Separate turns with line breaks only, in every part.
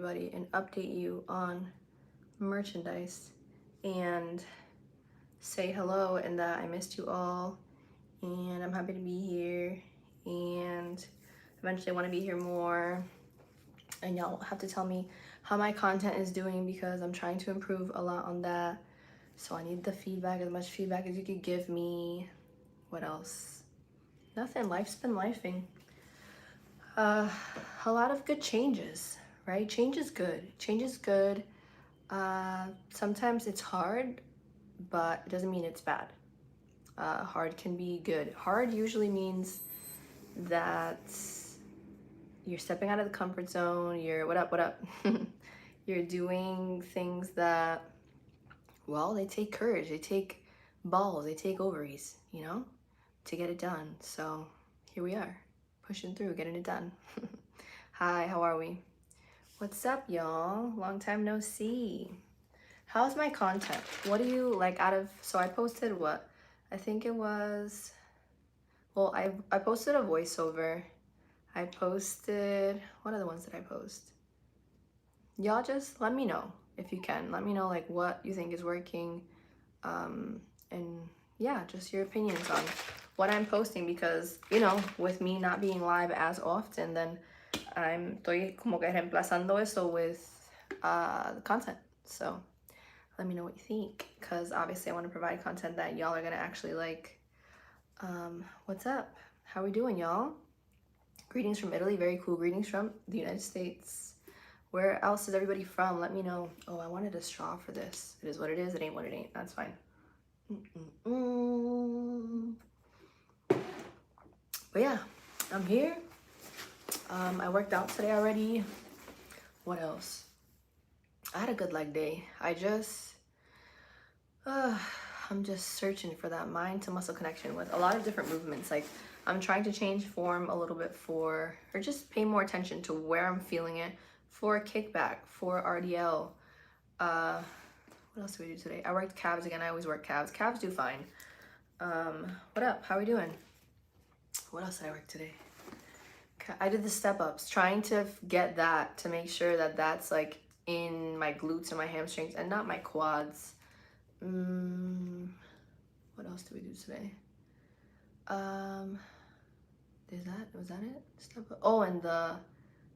everybody and update you on merchandise and say hello and that I missed you all and I'm happy to be here and eventually I want to be here more, and y'all have to tell me how my content is doing because I'm trying to improve a lot on that. So I need the feedback, as much feedback as you could give me. What else? Nothing. Life's been lifing. A lot of good changes, right? Change is good. Change is good. Sometimes it's hard, but it doesn't mean it's bad. Hard can be good. Hard usually means that you're stepping out of the comfort zone. You're what up? You're doing things that, well, they take courage. They take balls. They take ovaries, you know, to get it done. So here we are, pushing through, getting it done. Hi, how are we? What's up, y'all? Long time no see. How's my content? What do you like out of, so I posted what? I think it was, well, I posted a voiceover. I posted, what are the ones that I post? Y'all just let me know if you can. Let me know like what you think is working. And yeah, just your opinions on what I'm posting, because, you know, with me not being live as often, then estoy como que reemplazando eso with the content. So let me know what you think, because obviously I want to provide content that y'all are gonna actually like. What's up? How we doing, y'all? Greetings from Italy. Very cool. Greetings from the United States. Where else is everybody from? Let me know. Oh, I wanted a straw for this. It is what it is. It ain't what it ain't. That's fine. But yeah, I'm here. I worked out today already. What else? I had a good leg day. I'm just searching for that mind to muscle connection with a lot of different movements. Like I'm trying to change form a little bit or just pay more attention to where I'm feeling it, for kickback, for RDL. What else did we do today? I worked calves again. I always work calves. Calves do fine. What up? How are we doing? What else did I work today? I did the step ups, trying to get that to make sure that that's like in my glutes and my hamstrings and not my quads. What else did we do today? Was that it? Step up. Oh, and the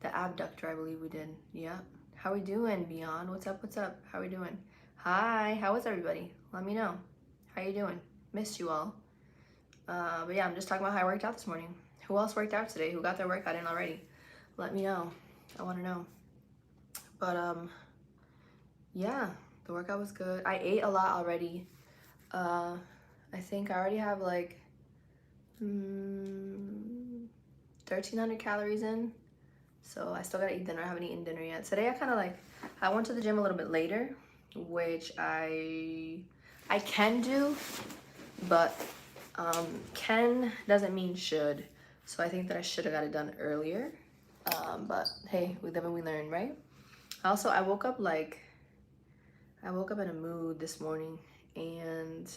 abductor, I believe we did. Yeah. How we doing, Beyond? What's up? What's up? How we doing? Hi. How is everybody? Let me know. How you doing? Missed you all. But yeah, I'm just talking about how I worked out this morning. Who else worked out today? Who got their workout in already? Let me know. I want to know. But yeah, the workout was good. I ate a lot already. I think I already have like 1,300 calories in. So I still gotta eat dinner. I haven't eaten dinner yet. Today I went to the gym a little bit later, which I can do, but can doesn't mean should. So I think that I should have got it done earlier. But hey, we live and we learn, right? Also, I woke up in a mood this morning, and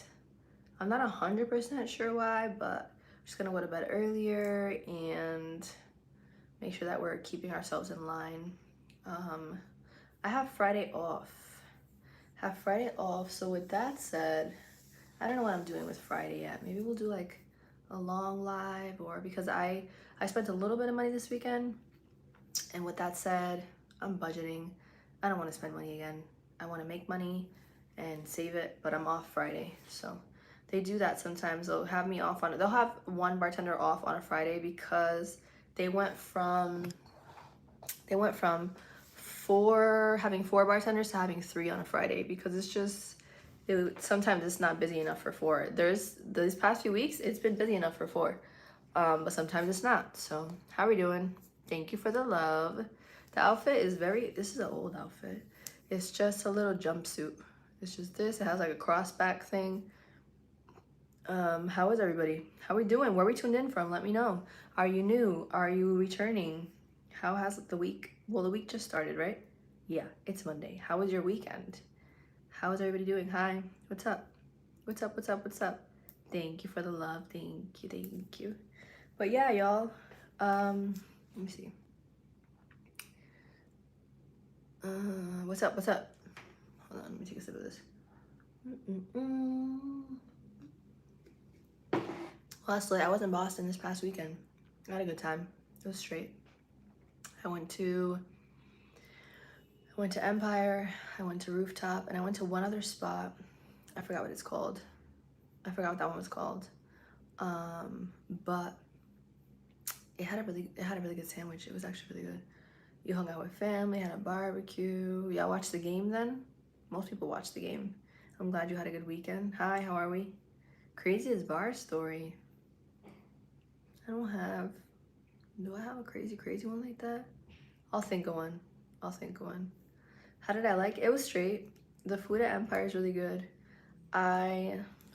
I'm not 100% sure why, but I'm just gonna go to bed earlier and make sure that we're keeping ourselves in line. I have Friday off. So with that said, I don't know what I'm doing with Friday yet. Maybe we'll do like a long live, or because I spent a little bit of money this weekend, and with that said, I'm budgeting. I don't want to spend money again. I want to make money and save it, but I'm off Friday. So they do that sometimes. They'll have me off they'll have one bartender off on a Friday because they went from having 4 bartenders to having 3 on a Friday, because sometimes it's not busy enough for 4. These past few weeks, it's been busy enough for 4, but sometimes it's not. So how are we doing? Thank you for the love. The outfit is this is an old outfit. It's just a little jumpsuit. It's just this. It has like a cross back thing. How is everybody? How are we doing? Where are we tuned in from? Let me know. Are you new? Are you returning? How has the week? Well, the week just started, right? Yeah, it's Monday. How was your weekend? How is everybody doing? Hi. What's up? What's up? What's up? What's up? Thank you for the love. Thank you. Thank you. But yeah, y'all. Let me see. What's up? What's up? Hold on, let me take a sip of this. Lastly, I was in Boston this past weekend. I had a good time. It was straight. I went to Empire, I went to Rooftop, and I went to one other spot. I forgot what it's called. I forgot what that one was called. But it had a really good sandwich. It was actually really good. You hung out with family, had a barbecue. Y'all watched the game then? Most people watched the game. I'm glad you had a good weekend. Hi, how are we? Craziest bar story. Do I have a crazy one like that? I'll think of one. How did I like it? It was straight. The food at Empire is really good.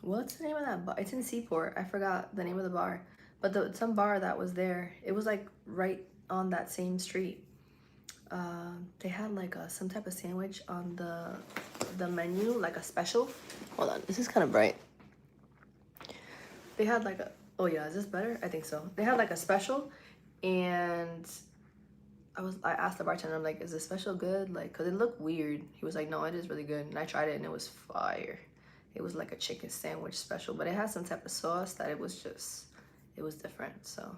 What's the name of that bar? It's in Seaport. I forgot the name of the bar. But some bar that was there, it was like right on that same street. They had like some type of sandwich on the menu, like a special. Hold on, this is kind of bright. They had like oh yeah, is this better? I think so. They had like a special, and I asked the bartender, I'm like, is this special good? Like, cause it looked weird. He was like, no, it is really good. And I tried it and it was fire. It was like a chicken sandwich special, but it had some type of sauce that it was different. So,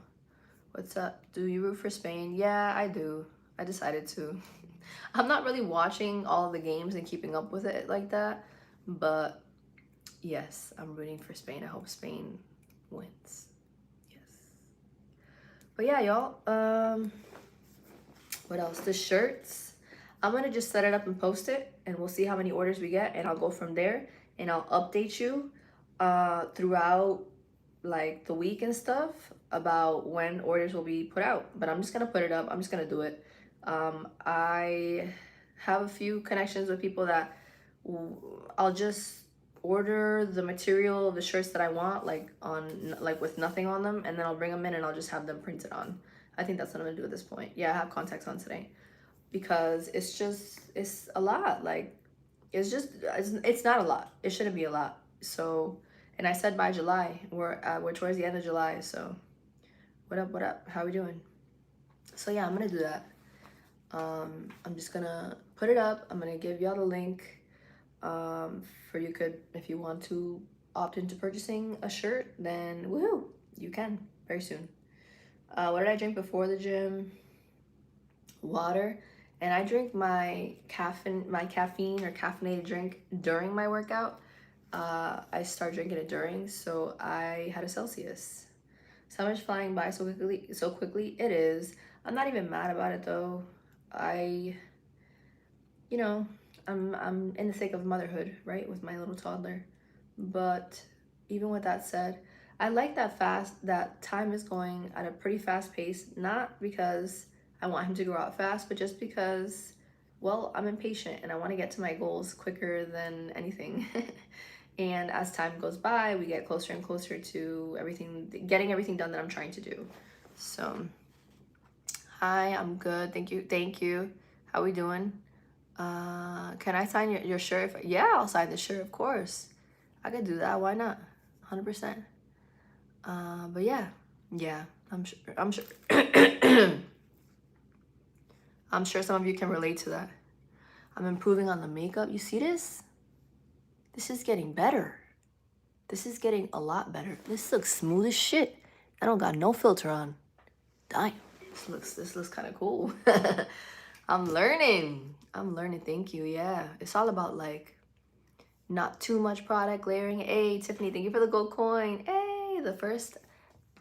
what's up? Do you root for Spain? Yeah, I do. I decided to. I'm not really watching all the games and keeping up with it like that, but yes, I'm rooting for Spain. I hope Spain wins. Yes. But yeah, y'all. What else? The shirts. I'm gonna just set it up and post it, and we'll see how many orders we get, and I'll go from there, and I'll update you throughout like the week and stuff about when orders will be put out. But I'm just gonna put it up. I'm just gonna do it. I have a few connections with people that I'll just order the material of the shirts that I want, like with nothing on them, and then I'll bring them in and I'll just have them printed on. I think that's what I'm gonna do at this point. Yeah, I have contacts on today because it's a lot. Like it's not a lot. It shouldn't be a lot. So, and I said by July. We're towards the end of July. So, what up? What up? How we doing? So yeah, I'm gonna do that. I'm just gonna put it up. I'm gonna give y'all the link. For you could, if you want to opt into purchasing a shirt, then woohoo, you can very soon. What did I drink before the gym? Water. And I drink my caffeine or caffeinated drink during my workout. I start drinking it during, so I had a Celsius. Summer's flying by so quickly. It is. I'm not even mad about it though. I'm in the thick of motherhood, right, with my little toddler. But even with that said, I like that time is going at a pretty fast pace, not because I want him to grow out fast, but just because, well, I'm impatient and I want to get to my goals quicker than anything. And as time goes by, we get closer and closer to getting everything done that I'm trying to do. So, hi, I'm good. Thank you. How we doing? Can I sign your shirt? Yeah, I'll sign the shirt, of course. I could do that. Why not? 100%. But yeah, I'm sure. I'm sure some of you can relate to that. I'm improving on the makeup. You see this? This is getting better. This is getting a lot better. This looks smooth as shit. I don't got no filter on. Damn. This looks kind of cool. I'm learning. Thank you. Yeah. It's all about like not too much product layering. Hey, Tiffany, thank you for the gold coin. Hey, the first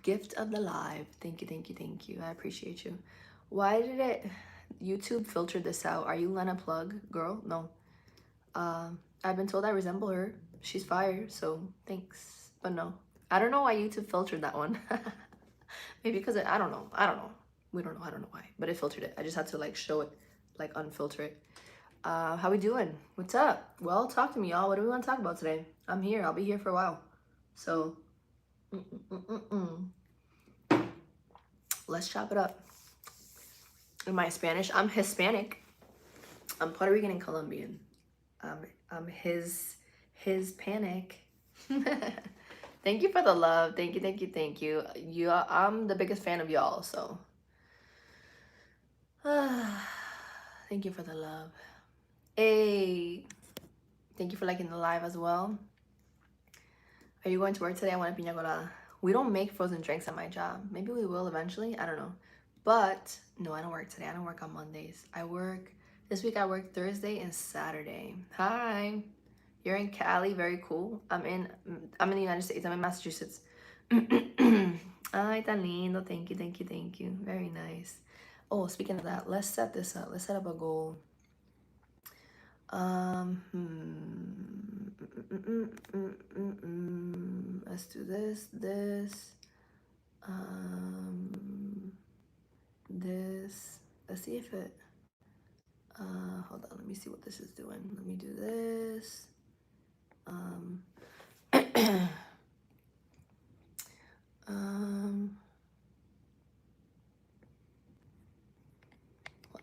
gift of the live. Thank you. I appreciate you. Why did YouTube filter this out? Are you Lena Plug, girl? No. I've been told I resemble her. She's fire, so thanks. But no. I don't know why YouTube filtered that one. Maybe because I don't know. We don't know. I don't know why. But it filtered it. I just had to like show it, like unfilter it. How we doing? What's up? Well, talk to me, y'all. What do we want to talk about today? I'm here. I'll be here for a while. So, let's chop it up. Am I Spanish? I'm Hispanic. I'm Puerto Rican and Colombian. I'm his panic. Thank you for the love. Thank you. I'm the biggest fan of y'all, so. Thank you for the love. Hey, thank you for liking the live as well. Are you going to work today? I want a pina colada. We don't make frozen drinks at my job. Maybe we will eventually. I don't know. But no, I don't work today. I don't work on Mondays. This week I work Thursday and Saturday. Hi. You're in Cali. Very cool. I'm in the United States. I'm in Massachusetts. Ay, tan lindo. Thank you, thank you, thank you. Very nice. Oh, speaking of that, let's set this up. Let's set up a goal. Let's do this, this. Let's see if it, hold on, let me see what this is doing. Let me do this. Hold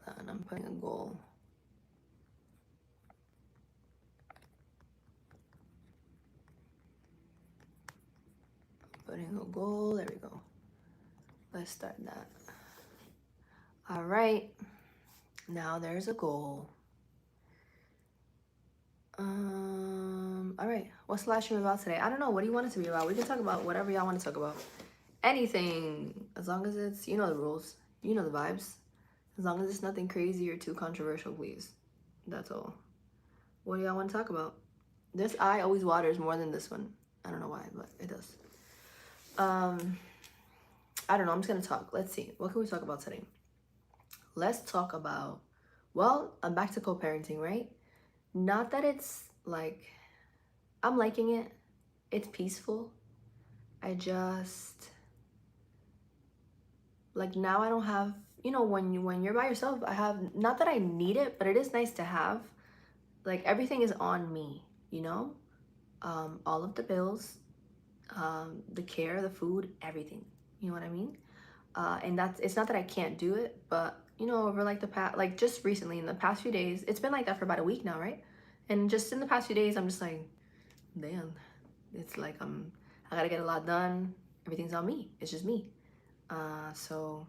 on, I'm putting a goal. Putting a goal, there we go. Let's start that. All right, now there's a goal. All right, what's the live stream about today? I don't know, what do you want it to be about? We can talk about whatever y'all want to talk about. Anything, as long as it's, you know the rules, you know the vibes. As long as it's nothing crazy or too controversial, please. That's all. What do y'all want to talk about? This eye always waters more than this one. I don't know why, but it does. I don't know, I'm just gonna talk. Let's see, what can we talk about today? Let's talk about, well, I'm back to co-parenting, right? Not that it's like, I'm liking it. It's peaceful. I just, like, now I don't have, you know, when you're by yourself, I have, not that I need it, but it is nice to have. Like, everything is on me, you know? All of the bills, the care, the food, everything. You know what I mean? And that's, it's not that I can't do it, but you know, over like the past, like just recently in the past few days, it's been like that for about a week now, right? And just in the past few days, I'm just like, damn, it's like I gotta get a lot done. Everything's on me. It's just me. So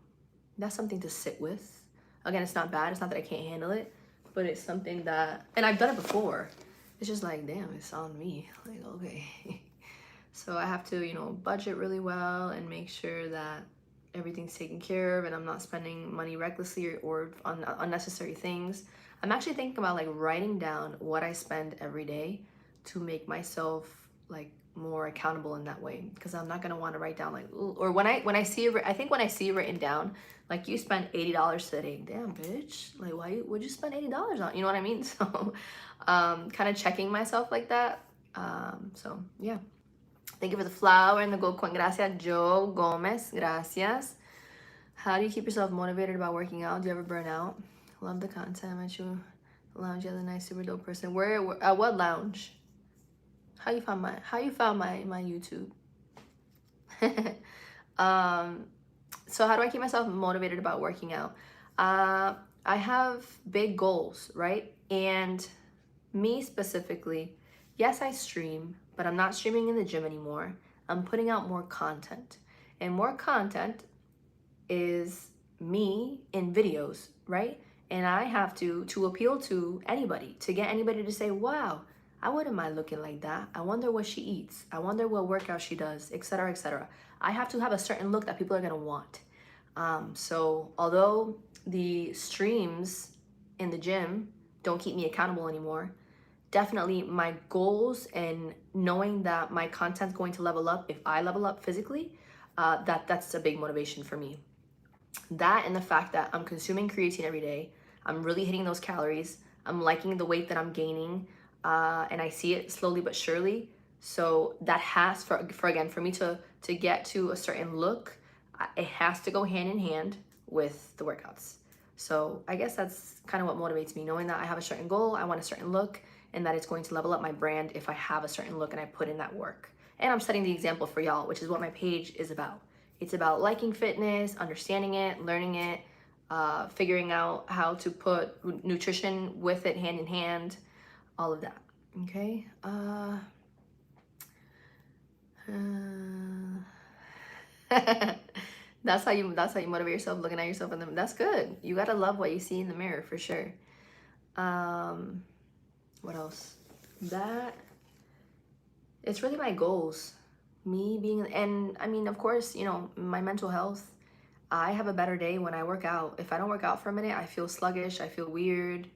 that's something to sit with. Again, it's not bad. It's not that I can't handle it, but it's something that, and I've done it before. It's just like, damn, it's on me. Like, okay. So I have to, you know, budget really well and make sure that everything's taken care of and I'm not spending money recklessly or on unnecessary things. I'm actually thinking about like writing down what I spend every day to make myself like more accountable in that way, because I'm not gonna want to write down like, ooh, or when I see it, I think when I see it written down, like you spent $80 today, damn bitch, like would you spend $80 on, you know what I mean? So kind of checking myself like that. So yeah. Thank you for the flower and the gold coin. Gracias, Joe Gomez. Gracias. How do you keep yourself motivated about working out? Do you ever burn out? Love the content. Met you lounge the other night. Super dope person. Where at what lounge? How you found my YouTube? So how do I keep myself motivated about working out? I have big goals, right? And me specifically, yes, I stream, but I'm not streaming in the gym anymore. I'm putting out more content. And more content is me in videos, right? And I have to appeal to anybody, to get anybody to say, wow, I wouldn't mind looking like that. I wonder what she eats. I wonder what workout she does, etc., etc. I have to have a certain look that people are gonna want. So although the streams in the gym don't keep me accountable anymore, definitely my goals and knowing that my content's going to level up if I level up physically, that's a big motivation for me. That and the fact that I'm consuming creatine every day, I'm really hitting those calories, I'm liking the weight that I'm gaining, and I see it slowly but surely. So that has, for again, for me to get to a certain look, it has to go hand in hand with the workouts. So I guess that's kind of what motivates me, knowing that I have a certain goal, I want a certain look, and that it's going to level up my brand if I have a certain look and I put in that work. And I'm setting the example for y'all, which is what my page is about. It's about liking fitness, understanding it, learning it, figuring out how to put nutrition with it hand in hand, all of that. Okay. That's how you motivate yourself, looking at yourself in the, that's good. You gotta love what you see in the mirror for sure. What else? That it's really my goals. Me being, and I mean, of course, you know, my mental health. I have a better day when I work out. If I don't work out for a minute, I feel sluggish, I feel weird.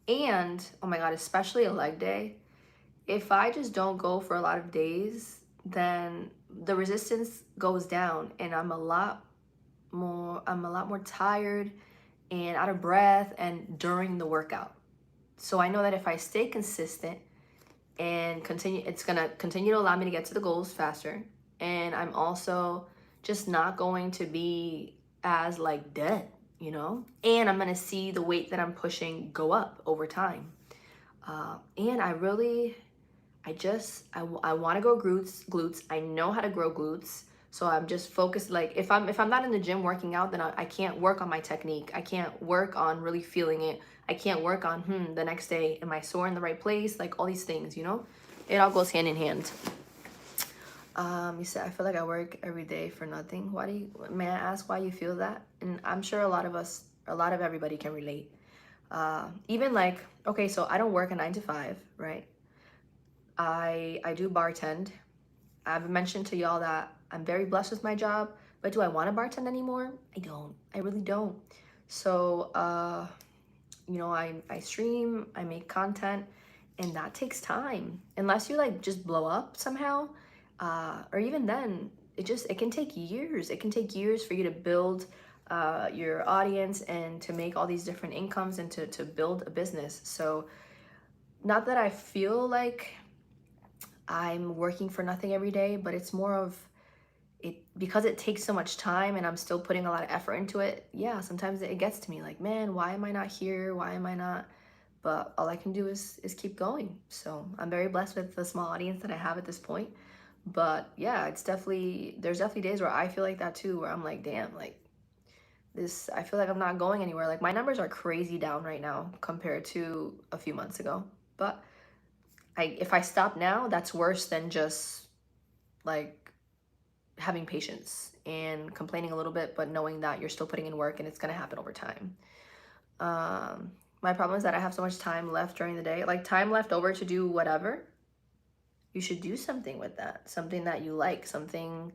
And oh my God, especially a leg day. If I just don't go for a lot of days, then the resistance goes down and I'm a lot more tired and out of breath and during the workout. So I know that if I stay consistent and continue, it's gonna continue to allow me to get to the goals faster. And I'm also just not going to be as like dead, you know? And I'm gonna see the weight that I'm pushing go up over time. And I want to grow glutes. I know how to grow glutes. So I'm just focused. Like if I'm not in the gym working out, then I can't work on my technique. I can't work on really feeling it. I can't work on, the next day, am I sore in the right place? Like all these things, you know? It all goes hand in hand. You said, I feel like I work every day for nothing. May I ask why you feel that? And I'm sure a lot of everybody can relate. Even like, okay, so I don't work a 9 to 5, right? I do bartend. I've mentioned to y'all that I'm very blessed with my job, but do I want to bartend anymore? I don't. I really don't. So, you know, I stream, I make content, and that takes time. Unless you like just blow up somehow, or even then, it can take years. It can take years for you to build your audience and to make all these different incomes and to build a business. So, not that I feel like I'm working for nothing every day, but it's more of it because it takes so much time and I'm still putting a lot of effort into it. Yeah, sometimes it gets to me like, man, why am I not here? Why am I not? But all I can do is keep going. So I'm very blessed with the small audience that I have at this point. But yeah, there's definitely days where I feel like that too, where I'm like, damn, like this, I feel like I'm not going anywhere. Like my numbers are crazy down right now compared to a few months ago. But if I stop now, that's worse than just like having patience and complaining a little bit, but knowing that you're still putting in work and it's gonna happen over time. My problem is that I have so much time left during the day, like time left over to do whatever. You should do something with that, something that you like, something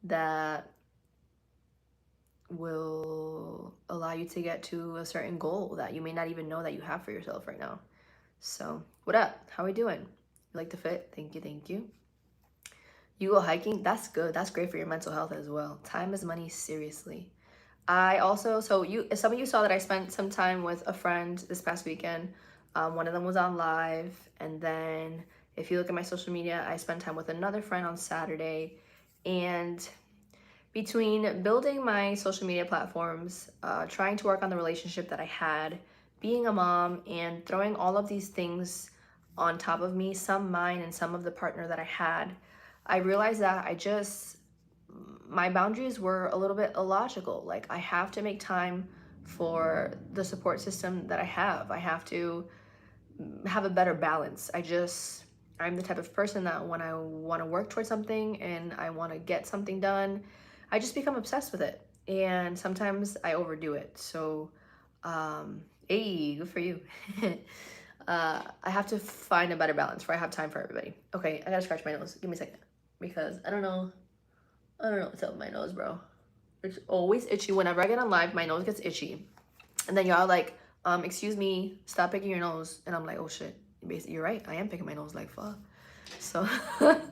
that will allow you to get to a certain goal that you may not even know that you have for yourself right now. So, what up? How are we doing? You like the fit? Thank you, thank you. You go hiking? That's good. That's great for your mental health as well. Time is money, seriously. I also, some of you saw that I spent some time with a friend this past weekend. One of them was on live. And then if you look at my social media, I spent time with another friend on Saturday. And between building my social media platforms, trying to work on the relationship that I had, being a mom, and throwing all of these things on top of me, some mine and some of the partner that I had, I realized that my boundaries were a little bit illogical. Like I have to make time for the support system that I have. I have to have a better balance. I'm the type of person that when I want to work towards something and I want to get something done, I just become obsessed with it. And sometimes I overdo it. So, hey, good for you. I have to find a better balance where I have time for everybody. Okay, I gotta scratch my nose. Give me a second. Because I don't know what's up with my nose, bro. It's always itchy. Whenever I get on live, my nose gets itchy. And then y'all like, excuse me, stop picking your nose. And I'm like, oh shit. Basically, you're right. I am picking my nose like fuck. So I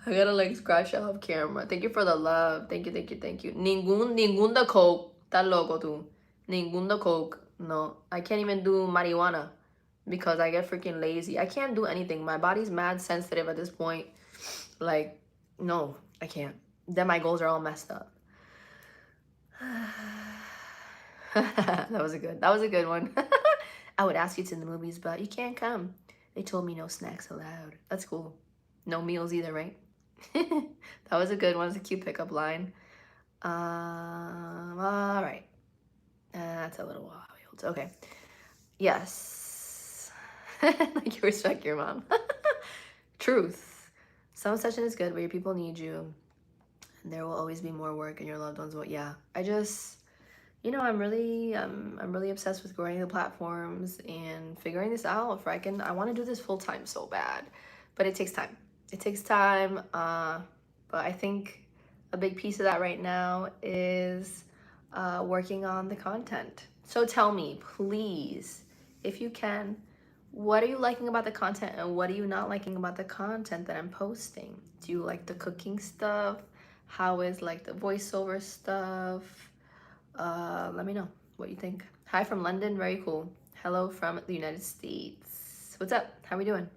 gotta like scratch it off camera. Thank you for the love. Thank you, thank you, thank you. Ningún de coke. Está loco tú. Ningún de coke. No. I can't even do marijuana because I get freaking lazy. I can't do anything. My body's mad sensitive at this point. Like, no, I can't. Then my goals are all messed up. that was a good one. I would ask you to the movies, but you can't come. They told me no snacks allowed. That's cool. No meals either, right? That was a good one. It's a cute pickup line. All right. That's a little wild. Okay. Yes. Like you respect your mom. Truth. Some session is good where your people need you. And there will always be more work and your loved ones will. Yeah. you know, I'm really obsessed with growing the platforms and figuring this out. For I want to do this full time so bad, but it takes time. It takes time. But I think a big piece of that right now is working on the content. So tell me, please, if you can, what are you liking about the content and what are you not liking about the content that I'm posting? Do you like the cooking stuff? How is like the voiceover stuff? Let me know what you think. Hi from London, very cool. Hello from the United States. What's up? How we doing?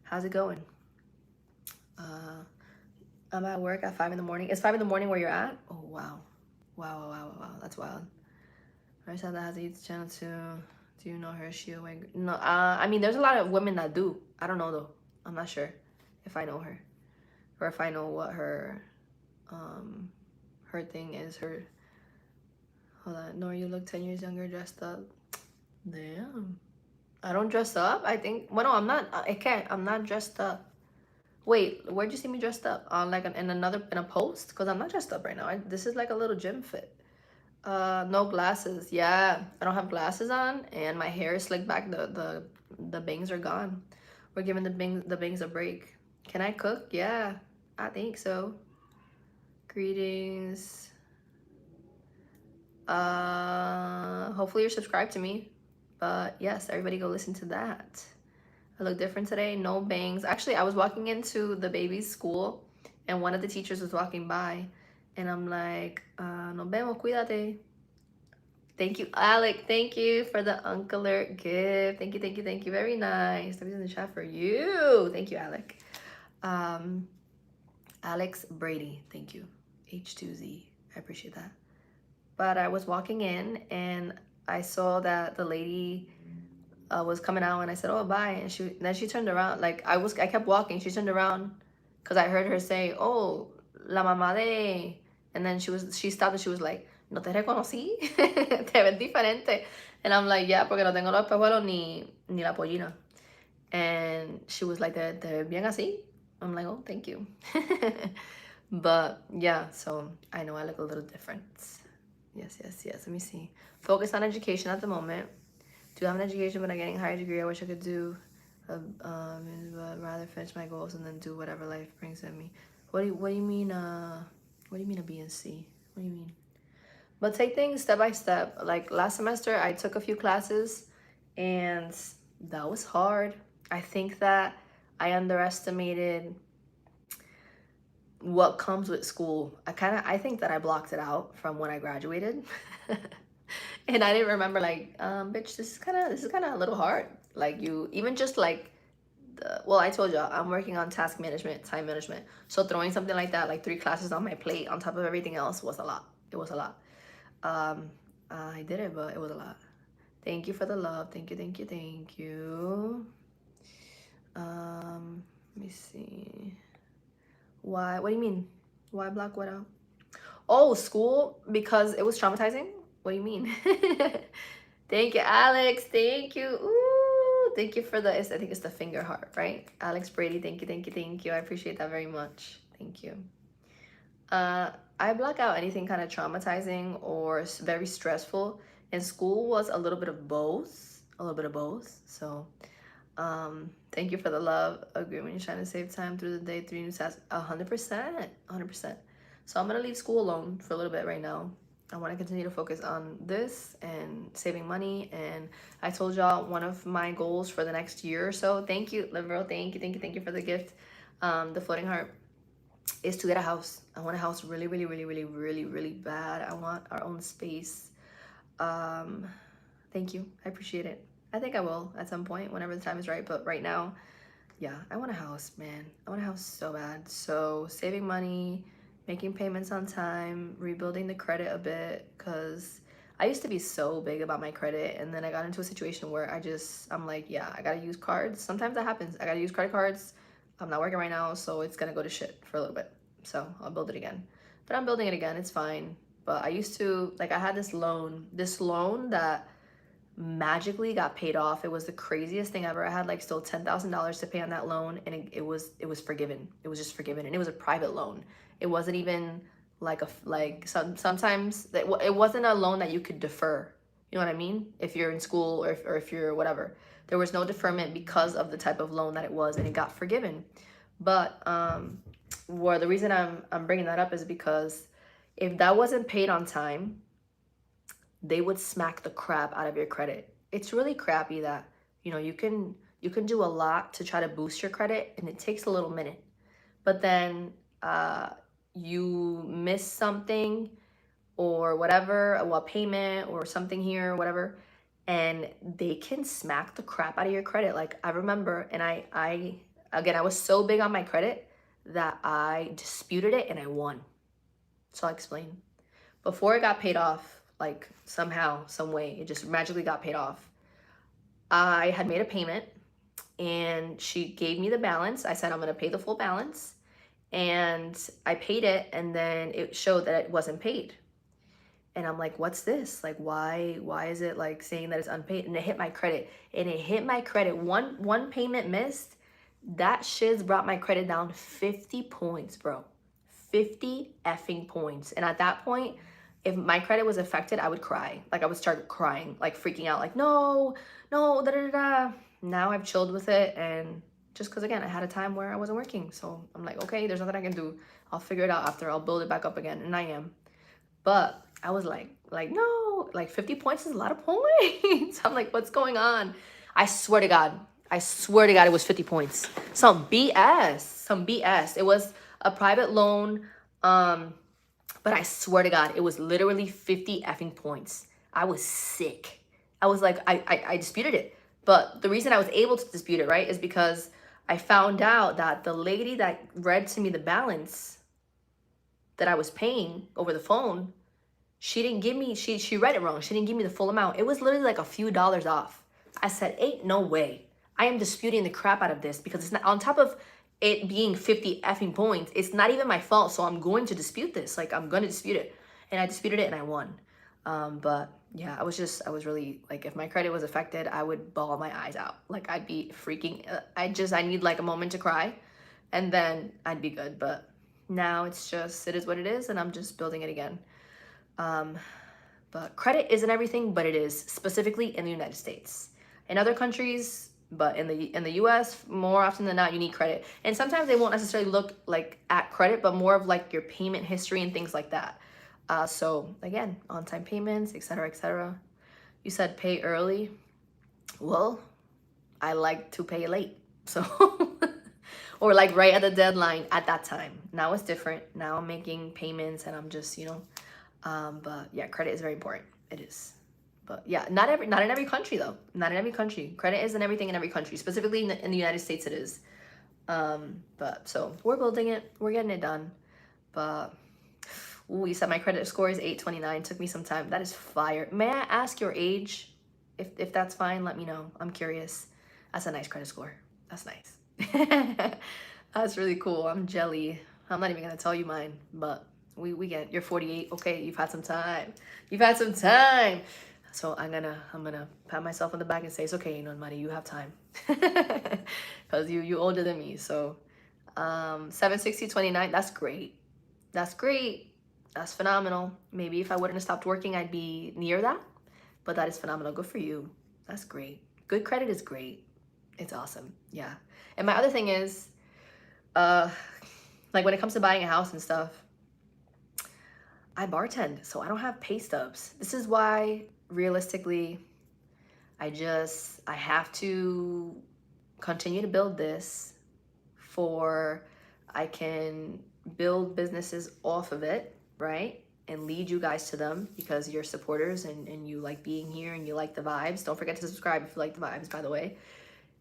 How's it going? I'm at work at 5 in the morning. Is 5 in the morning where you're at? Oh wow. Wow. That's wild. Marissa that has a YouTube channel too. Do you know her? Is she awake? No, I mean there's a lot of women that do. I don't know though. I'm not sure if I know her. Or if I know what her thing is, her. Hold on, Nor, you look 10 years younger dressed up. Damn. I don't dress up. I think. Well, no, I'm not. I can't. I'm not dressed up. Wait, where'd you see me dressed up? On like in a post? Cause I'm not dressed up right now. This is like a little gym fit. No glasses. Yeah, I don't have glasses on, and my hair is slicked back. The bangs are gone. We're giving the bangs a break. Can I cook? Yeah, I think so. Greetings. Hopefully you're subscribed to me. But yes, everybody go listen to that. I look different today. No bangs. Actually, I was walking into the baby's school and one of the teachers was walking by and I'm like, nos vemos, cuídate. Thank you, Alec. Thank you for the Uncle Alert gift. Thank you. Very nice. That was in the chat for you. Thank you, Alec. Alex Brady. Thank you. H2Z. I appreciate that. But I was walking in and I saw that the lady was coming out and I said, oh, bye. And then she turned around. Like I kept walking. She turned around because I heard her say, oh, la mamá de. And then she stopped and she was like, no te reconocí. Te ves diferente. And I'm like, yeah, porque no tengo los pejuelos ni la pollina. And she was like, te ves bien así? I'm like, oh, thank you. But yeah, so I know I look a little different. Yes. Let me see. Focus on education at the moment. Do have an education, but I'm getting a higher degree. I wish I could do, but rather finish my goals and then do whatever life brings at me. What do you mean? What do you mean a B and C? What do you mean? But take things step by step. Like last semester, I took a few classes, and that was hard. I think that I underestimated what comes with school. I think that I blocked it out from when I graduated. And I didn't remember like, bitch, this is kind of a little hard. Like you, even just like, well, I told y'all, I'm working on task management, time management. So throwing something like that, like 3 classes on my plate on top of everything else was a lot. It was a lot. I did it, but it was a lot. Thank you for the love. Thank you. Let me see. Why? What do you mean? Why block what out? Oh, school, because it was traumatizing? What do you mean? Thank you, Alex. Thank you. Ooh, thank you for I think it's the finger heart, right? Alex Brady, thank you. I appreciate that very much. Thank you. I block out anything kind of traumatizing or very stressful. And school was a little bit of both. So, thank you for the love. Agree when you're trying to save time through the day, 3 new tasks. 100%. So I'm gonna leave school alone for a little bit right now. I want to continue to focus on this and saving money. And I told y'all one of my goals for the next year or so. Thank you, Liberal. Thank you for the gift. The floating heart is to get a house. I want a house really bad. I want our own space. Thank you. I appreciate it. I think I will at some point whenever the time is right. But right now, yeah, I want a house, man. I want a house so bad. So saving money, making payments on time, rebuilding the credit a bit, because I used to be so big about my credit, and then I got into a situation where I'm like, yeah, I gotta use cards. Sometimes that happens. I gotta use credit cards. I'm not working right now, so it's gonna go to shit for a little bit. So I'll build it again. But I'm building it again. It's fine. But I used to, like, I had this loan that magically got paid off. It was the craziest thing ever. I had like still $10,000 to pay on that loan, and it was forgiven. It was just forgiven, and it was a private loan. It wasn't even sometimes it wasn't a loan that you could defer. You know what I mean? If you're in school or if you're whatever, there was no deferment because of the type of loan that it was, and it got forgiven. But the reason I'm bringing that up is because if that wasn't paid on time, they would smack the crap out of your credit. It's really crappy that, you can do a lot to try to boost your credit, and it takes a little minute. But then uh, you miss something or whatever, a payment or something here or whatever, and they can smack the crap out of your credit. Like I remember, and I again, I was so big on my credit that I disputed it and I won. So I'll explain. Before it got paid off, like somehow, some way, it just magically got paid off. I had made a payment and she gave me the balance. I said, I'm going to pay the full balance. And I paid it, and then it showed that it wasn't paid. And I'm like, what's this? Like, why is it like saying that it's unpaid? And it hit my credit. And it hit my credit. One payment missed. That shiz brought my credit down 50 points, bro. 50 effing points. And at that point, if my credit was affected, I would cry. Like I would start crying, like freaking out, like, no, da da da da. Now I've chilled with it, and just because again, I had a time where I wasn't working. So I'm like, okay, there's nothing I can do. I'll figure it out after. I'll build it back up again. And I am. But I was like, no, like 50 points is a lot of points. I'm like, what's going on? I swear to God, it was 50 points. Some BS. It was a private loan. But I swear to God, it was literally 50 effing points. I was sick. I was like, I disputed it. But the reason I was able to dispute it, right, is because I found out that the lady that read to me the balance that I was paying over the phone, she didn't give me, she read it wrong. She didn't give me the full amount. It was literally like a few dollars off. I said, ain't no way. I am disputing the crap out of this, because it's not, on top of it being 50 effing points, it's not even my fault. So I'm going to dispute this. Like, I'm going to dispute it. And I disputed it and I won. But yeah, I was really like, if my credit was affected, I would bawl my eyes out. Like I'd be freaking, I need like a moment to cry, and then I'd be good. But now it's just, it is what it is. And I'm just building it again. But credit isn't everything, but it is, specifically in the United States. In other countries, but in the US, more often than not, you need credit. And sometimes they won't necessarily look like at credit, but more of like your payment history and things like that. So again, on-time payments, etc., etc. You said pay early. Well, I like to pay late. So, or like right at the deadline at that time. Now it's different. Now I'm making payments and I'm just, but yeah, credit is very important. It is. But yeah, not in every country though. Not in every country. Credit isn't everything in every country. Specifically in the United States, it is. But so we're building it. We're getting it done. But ooh, you said my credit score is 829. Took me some time. That is fire. May I ask your age? If that's fine, let me know. I'm curious. That's a nice credit score. That's nice. That's really cool. I'm jelly. I'm not even gonna tell you mine, but we get, you're 48. Okay, you've had some time. You've had some time. So I'm gonna pat myself on the back and say it's okay, IronNori, you have time. Because you older than me. So 760-29, that's great. That's great. That's phenomenal. Maybe if I wouldn't have stopped working, I'd be near that. But that is phenomenal. Good for you. That's great. Good credit is great. It's awesome. Yeah. And my other thing is, like when it comes to buying a house and stuff, I bartend, so I don't have pay stubs. This is why realistically, I have to continue to build this for I can build businesses off of it, right? And lead you guys to them because you're supporters and you like being here and you like the vibes. Don't forget to subscribe if you like the vibes, by the way.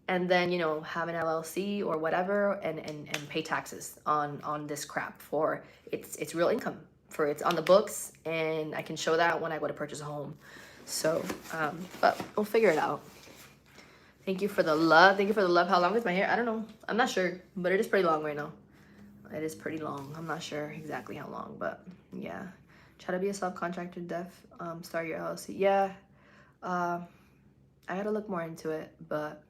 And then, have an LLC or whatever and pay taxes on this crap for it's real income, for it's on the books, and I can show that when I go to purchase a home. So, but we'll figure it out. Thank you for the love. Thank you for the love. How long is my hair? I don't know. I'm not sure, but it is pretty long right now. It is pretty long. I'm not sure exactly how long, but yeah. Try to be a subcontractor, start your LLC. Yeah. I gotta look more into it, but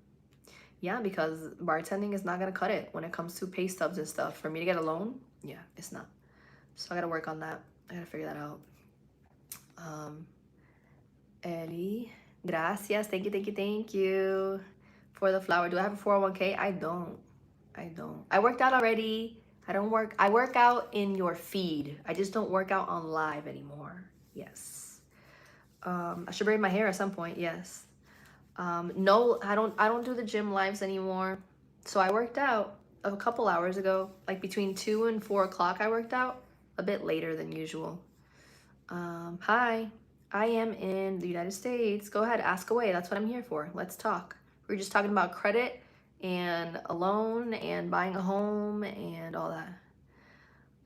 yeah, because bartending is not gonna cut it when it comes to pay stubs and stuff. For me to get a loan, yeah, it's not. So I gotta work on that. I gotta figure that out. Ellie, gracias. Thank you, thank you, thank you for the flower. Do I have a 401k? I don't. I worked out already. I work out in your feed. I just don't work out on live anymore. Yes. I should braid my hair at some point. Yes. No, I don't do the gym lives anymore. So I worked out a couple hours ago, like between 2 and 4 o'clock. I worked out a bit later than usual. Hi, I am in the United States. Go ahead, ask away. That's what I'm here for. Let's talk. We're just talking about credit and a loan and buying a home and all that.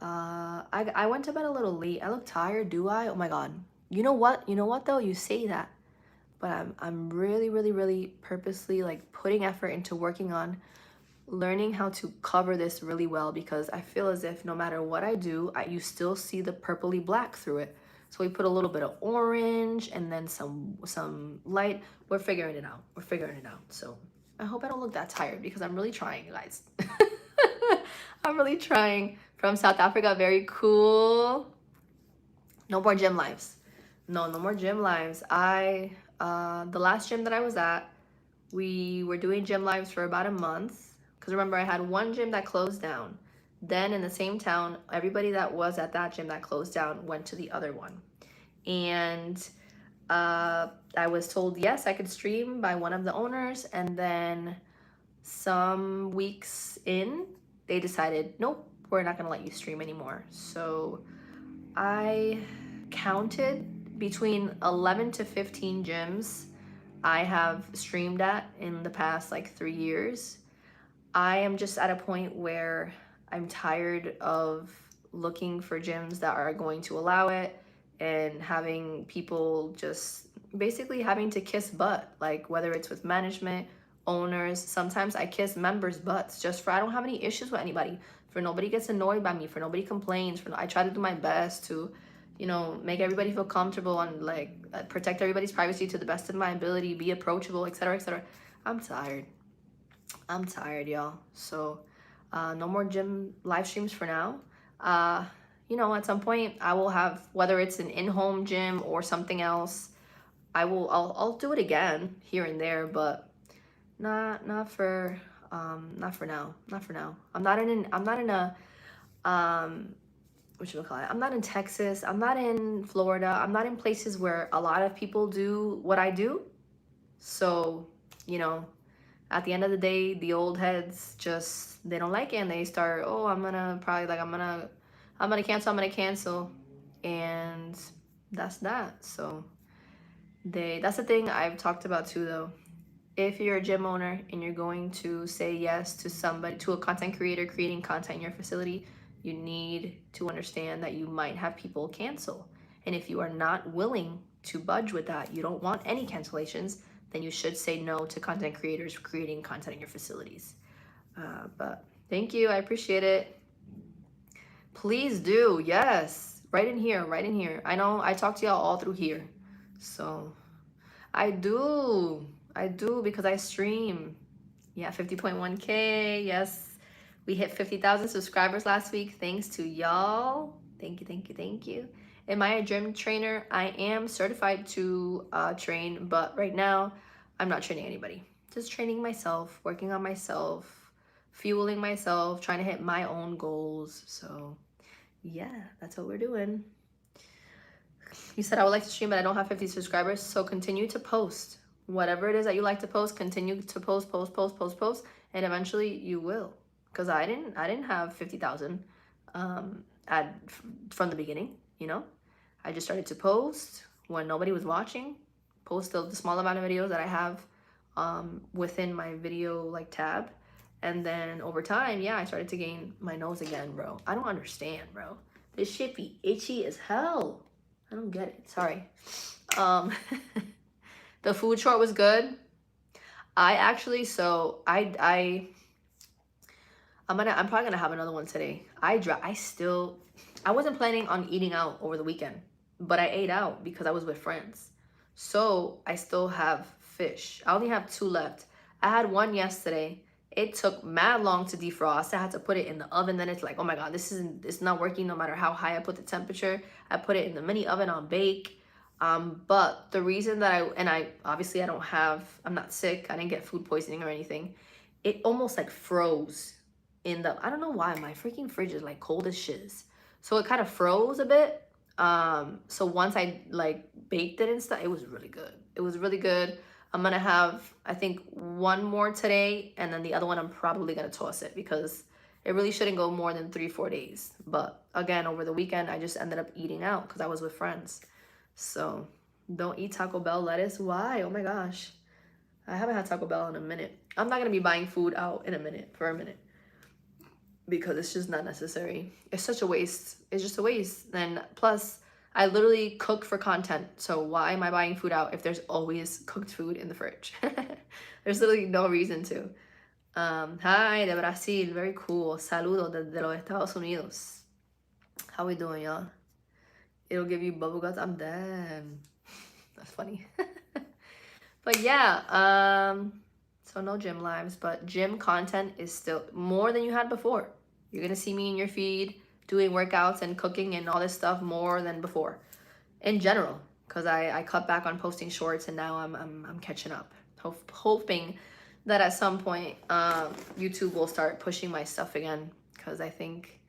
I went to bed a little late. I look tired, do I? Oh my God. You know what? You know what though? You say that, but I'm really, really, really purposely like putting effort into working on learning how to cover this really well, because I feel as if no matter what I do, you still see the purpley black through it. So we put a little bit of orange and then some light. We're figuring it out. We're figuring it out. So I hope I don't look that tired because I'm really trying, guys. I'm really trying. From South Africa, very cool. No more gym lives. No more gym lives. The last gym that I was at, we were doing gym lives for about a month. Because remember, I had one gym that closed down. Then in the same town, everybody that was at that gym that closed down went to the other one. And I was told, yes, I could stream by one of the owners. And then some weeks in, they decided, nope, we're not going to let you stream anymore. So I counted between 11 to 15 gyms I have streamed at in the past like 3 years. I am just at a point where I'm tired of looking for gyms that are going to allow it and having people just basically having to kiss butt, like whether it's with management, owners. Sometimes I kiss members' butts just for I don't have any issues with anybody, for nobody gets annoyed by me, for nobody complains, I try to do my best to, make everybody feel comfortable and like protect everybody's privacy to the best of my ability, be approachable, etc., etc. I'm tired, y'all. So no more gym live streams for now. At some point I will have, whether it's an in-home gym or something else, I'll do it again here and there, but not for now. I'm not in a whatchamacallit? I'm not in Texas. I'm not in Florida. I'm not in places where a lot of people do what I do. So, at the end of the day, the old heads just, they don't like it and they start, oh, I'm gonna cancel. And that's that. So that's the thing I've talked about too, though. If you're a gym owner and you're going to say yes to a content creator creating content in your facility, you need to understand that you might have people cancel. And if you are not willing to budge with that, you don't want any cancellations, then you should say no to content creators creating content in your facilities. But thank you, I appreciate it. Please do, yes, right in here. I know I talk to y'all all through here. So I do because I stream. Yeah, 50.1K. Yes, we hit 50,000 subscribers last week. Thanks to y'all. Thank you. Am I a gym trainer? I am certified to train, but right now I'm not training anybody. Just training myself, working on myself, fueling myself, trying to hit my own goals. So yeah, that's what we're doing. You said I would like to stream, but I don't have 50 subscribers. So continue to post. Whatever it is that you like to post, continue to post, and eventually you will. Because I didn't have 50,000 from the beginning, I just started to post when nobody was watching, post the small amount of videos that I have within my video like tab. And then over time, yeah, I started to gain my nose again, bro. I don't understand, bro. This shit be itchy as hell. I don't get it. Sorry. The food short was good. I'm probably gonna have another one today. I wasn't planning on eating out over the weekend, but I ate out because I was with friends. So I still have fish. I only have 2 left. I had one yesterday It took mad long to defrost. I had to put it in the oven. Then it's like, oh my God, it's not working no matter how high I put the temperature. I put it in the mini oven on bake. But the reason that I obviously I'm not sick. I didn't get food poisoning or anything. It almost like froze I don't know why my freaking fridge is like cold as shiz. So it kind of froze a bit. So once I like baked it and stuff, it was really good. It was really good. I'm gonna have, I think, one more today, and then the other one I'm probably gonna toss it because it really shouldn't go more than 3-4 days. But again, over the weekend, I just ended up eating out because I was with friends. So don't eat Taco Bell lettuce. Why? Oh my gosh. I haven't had Taco Bell in a minute. I'm not gonna be buying food out in a minute for a minute because it's just not necessary. It's such a waste. It's just a waste. And plus, I literally cook for content. So why am I buying food out if there's always cooked food in the fridge? There's literally no reason to. Hi, de Brasil. Very cool. Saludos desde los Estados Unidos. How we doing, y'all? It'll give you bubble guts. I'm dead. That's funny. But yeah, so no gym lives, but gym content is still more than you had before. You're gonna see me in your feed doing workouts and cooking and all this stuff more than before, in general, because I cut back on posting shorts and now I'm catching up, hoping that at some point YouTube will start pushing my stuff again, because I think,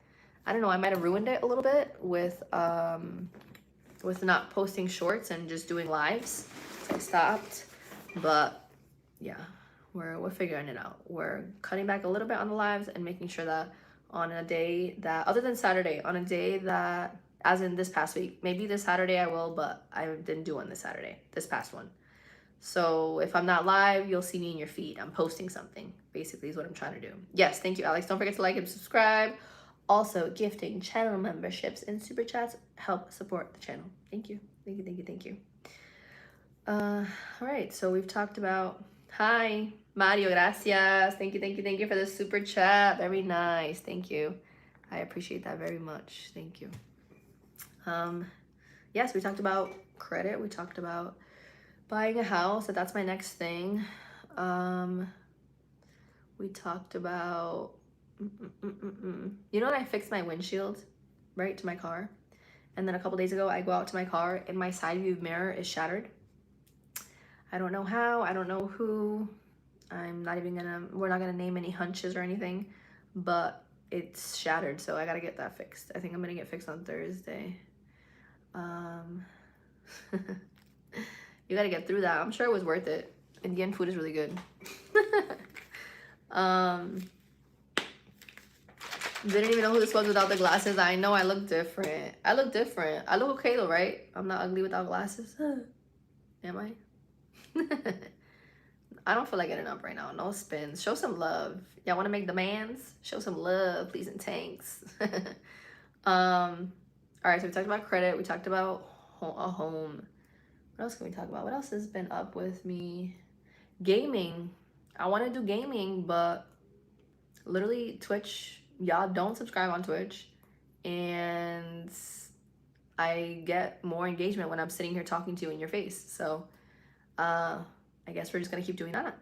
I don't know, I might have ruined it a little bit with not posting shorts and just doing lives, so I stopped. But yeah, we're figuring it out. We're cutting back a little bit on the lives and making sure that on a day that, other than Saturday, on a day that, as in this past week, maybe this Saturday I will, but I didn't do one this Saturday, this past one. So if I'm not live, you'll see me in your feed. I'm posting something, basically, is what I'm trying to do. Yes, thank you, Alex. Don't forget to like and subscribe. Also, gifting channel memberships and super chats help support the channel. Thank you. Thank you, thank you, thank you. All right, so we've talked about, hi, Mario, gracias. Thank you, thank you, thank you for the super chat. Very nice, thank you. I appreciate that very much, thank you. Yes, we talked about credit. We talked about buying a house, that's my next thing. We talked about, you know when I fixed my windshield, right, to my car? And then a couple days ago, I go out to my car and my side view mirror is shattered. I don't know how, I don't know who. We're not gonna name any hunches or anything, but it's shattered, so I gotta get that fixed. I think I'm gonna get fixed on Thursday. You gotta get through that. I'm sure it was worth it. Indian food is really good. Didn't even know who this was without the glasses. I know I look different. I look different. I look okay though, right? I'm not ugly without glasses. Am I? I don't feel like getting up right now. No spins. Show some love. Y'all want to make demands? Show some love, please and thanks. All right, so we talked about credit. We talked about a home. What else can we talk about? What else has been up with me? Gaming. I want to do gaming, but literally Twitch, y'all don't subscribe on Twitch. And I get more engagement when I'm sitting here talking to you in your face. So I guess we're just gonna keep doing that.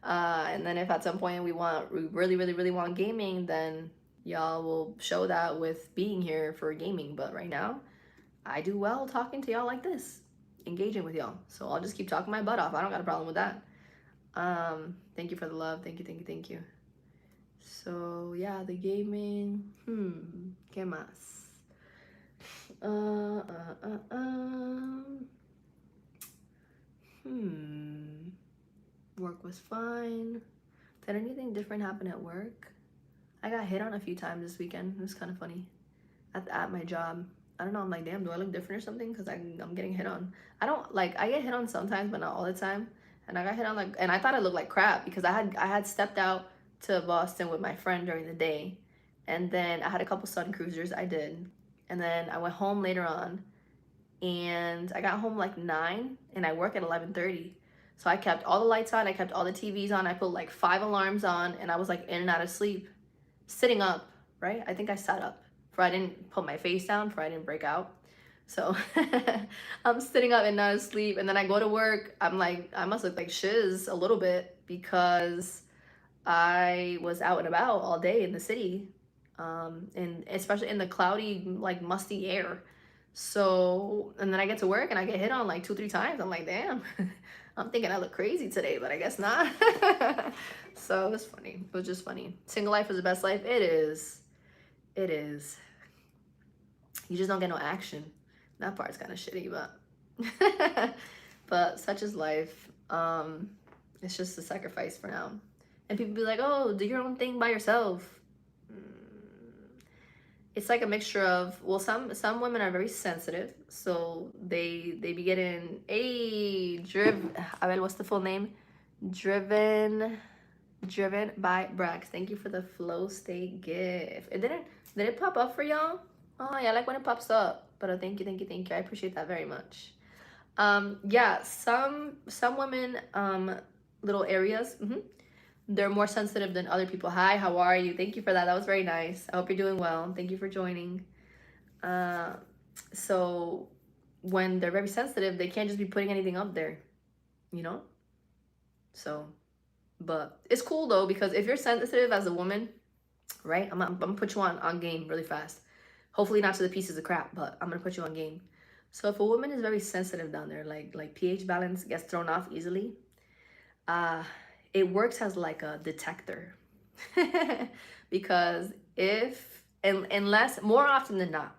And then if at some point we really, really, really want gaming, then y'all will show that with being here for gaming. But right now, I do well talking to y'all like this, engaging with y'all. So I'll just keep talking my butt off. I don't got a problem with that. Thank you for the love. Thank you, thank you, thank you. So yeah, the gaming. ¿Qué más? Work was fine. Did anything different happen at work? I got hit on a few times this weekend. It was kind of funny. At my job. I don't know, I'm like, damn, do I look different or something? Because I'm getting hit on. I get hit on sometimes, but not all the time. And I got hit on and I thought it looked like crap because I had stepped out to Boston with my friend during the day. And then I had a couple sun cruisers, I did. And then I went home later on. And I got home like 9 and I work at 11:30. So I kept all the lights on, I kept all the TVs on, I put like 5 alarms on, and I was like in and out of sleep, sitting up, right? I think I sat up, for I didn't put my face down, for I didn't break out. So I'm sitting up and not asleep, and then I go to work, I'm like, I must look like shiz a little bit because I was out and about all day in the city, and especially in the cloudy, like musty air. So, and then I get to work and I get hit on like 2, 3 times. I'm like, damn, I'm thinking I look crazy today, but I guess not. So it was funny. It was just funny. Single life is the best life. It is. It is. You just don't get no action. That part's kind of shitty, but but such is life. It's just a sacrifice for now. And people be like, "Oh, do your own thing by yourself." It's like a mixture of, well, some women are very sensitive, so they be getting a driven. I mean, what's the full name? Driven by Brax. Thank you for the flow state gift. Did it pop up for y'all? Oh yeah, I like when it pops up. But thank you, thank you, thank you. I appreciate that very much. Yeah, some women, little areas, they're more sensitive than other people. Hi, how are you? Thank you for that. That was very nice. I hope you're doing well. Thank you for joining. So when they're very sensitive, they can't just be putting anything up there, you know? So, but it's cool though, because if you're sensitive as a woman, right? I'm gonna put you on game really fast. Hopefully not to the pieces of crap, but I'm gonna put you on game. So if a woman is very sensitive down there, like pH balance gets thrown off easily, it works as like a detector. Because if and unless more often than not,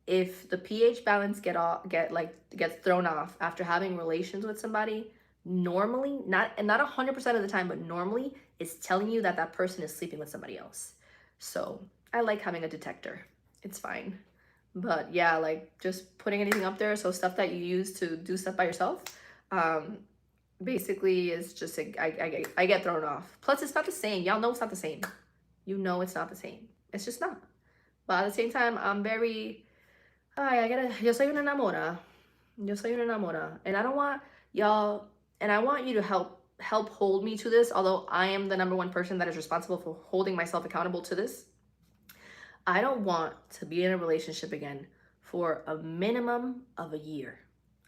if the pH balance gets thrown off after having relations with somebody, normally, not 100% of the time, but normally it's telling you that that person is sleeping with somebody else. So I like having a detector. It's fine. But yeah, like just putting anything up there, so stuff that you use to do stuff by yourself, basically is just I get thrown off. Plus it's not the same. Y'all know it's not the same. You know it's not the same. It's just not. But at the same time, I'm very, yo soy una enamora. Yo soy una enamora. And I don't want y'all, and I want you to help hold me to this, although I am the number one person that is responsible for holding myself accountable to this. I don't want to be in a relationship again for a minimum of a year.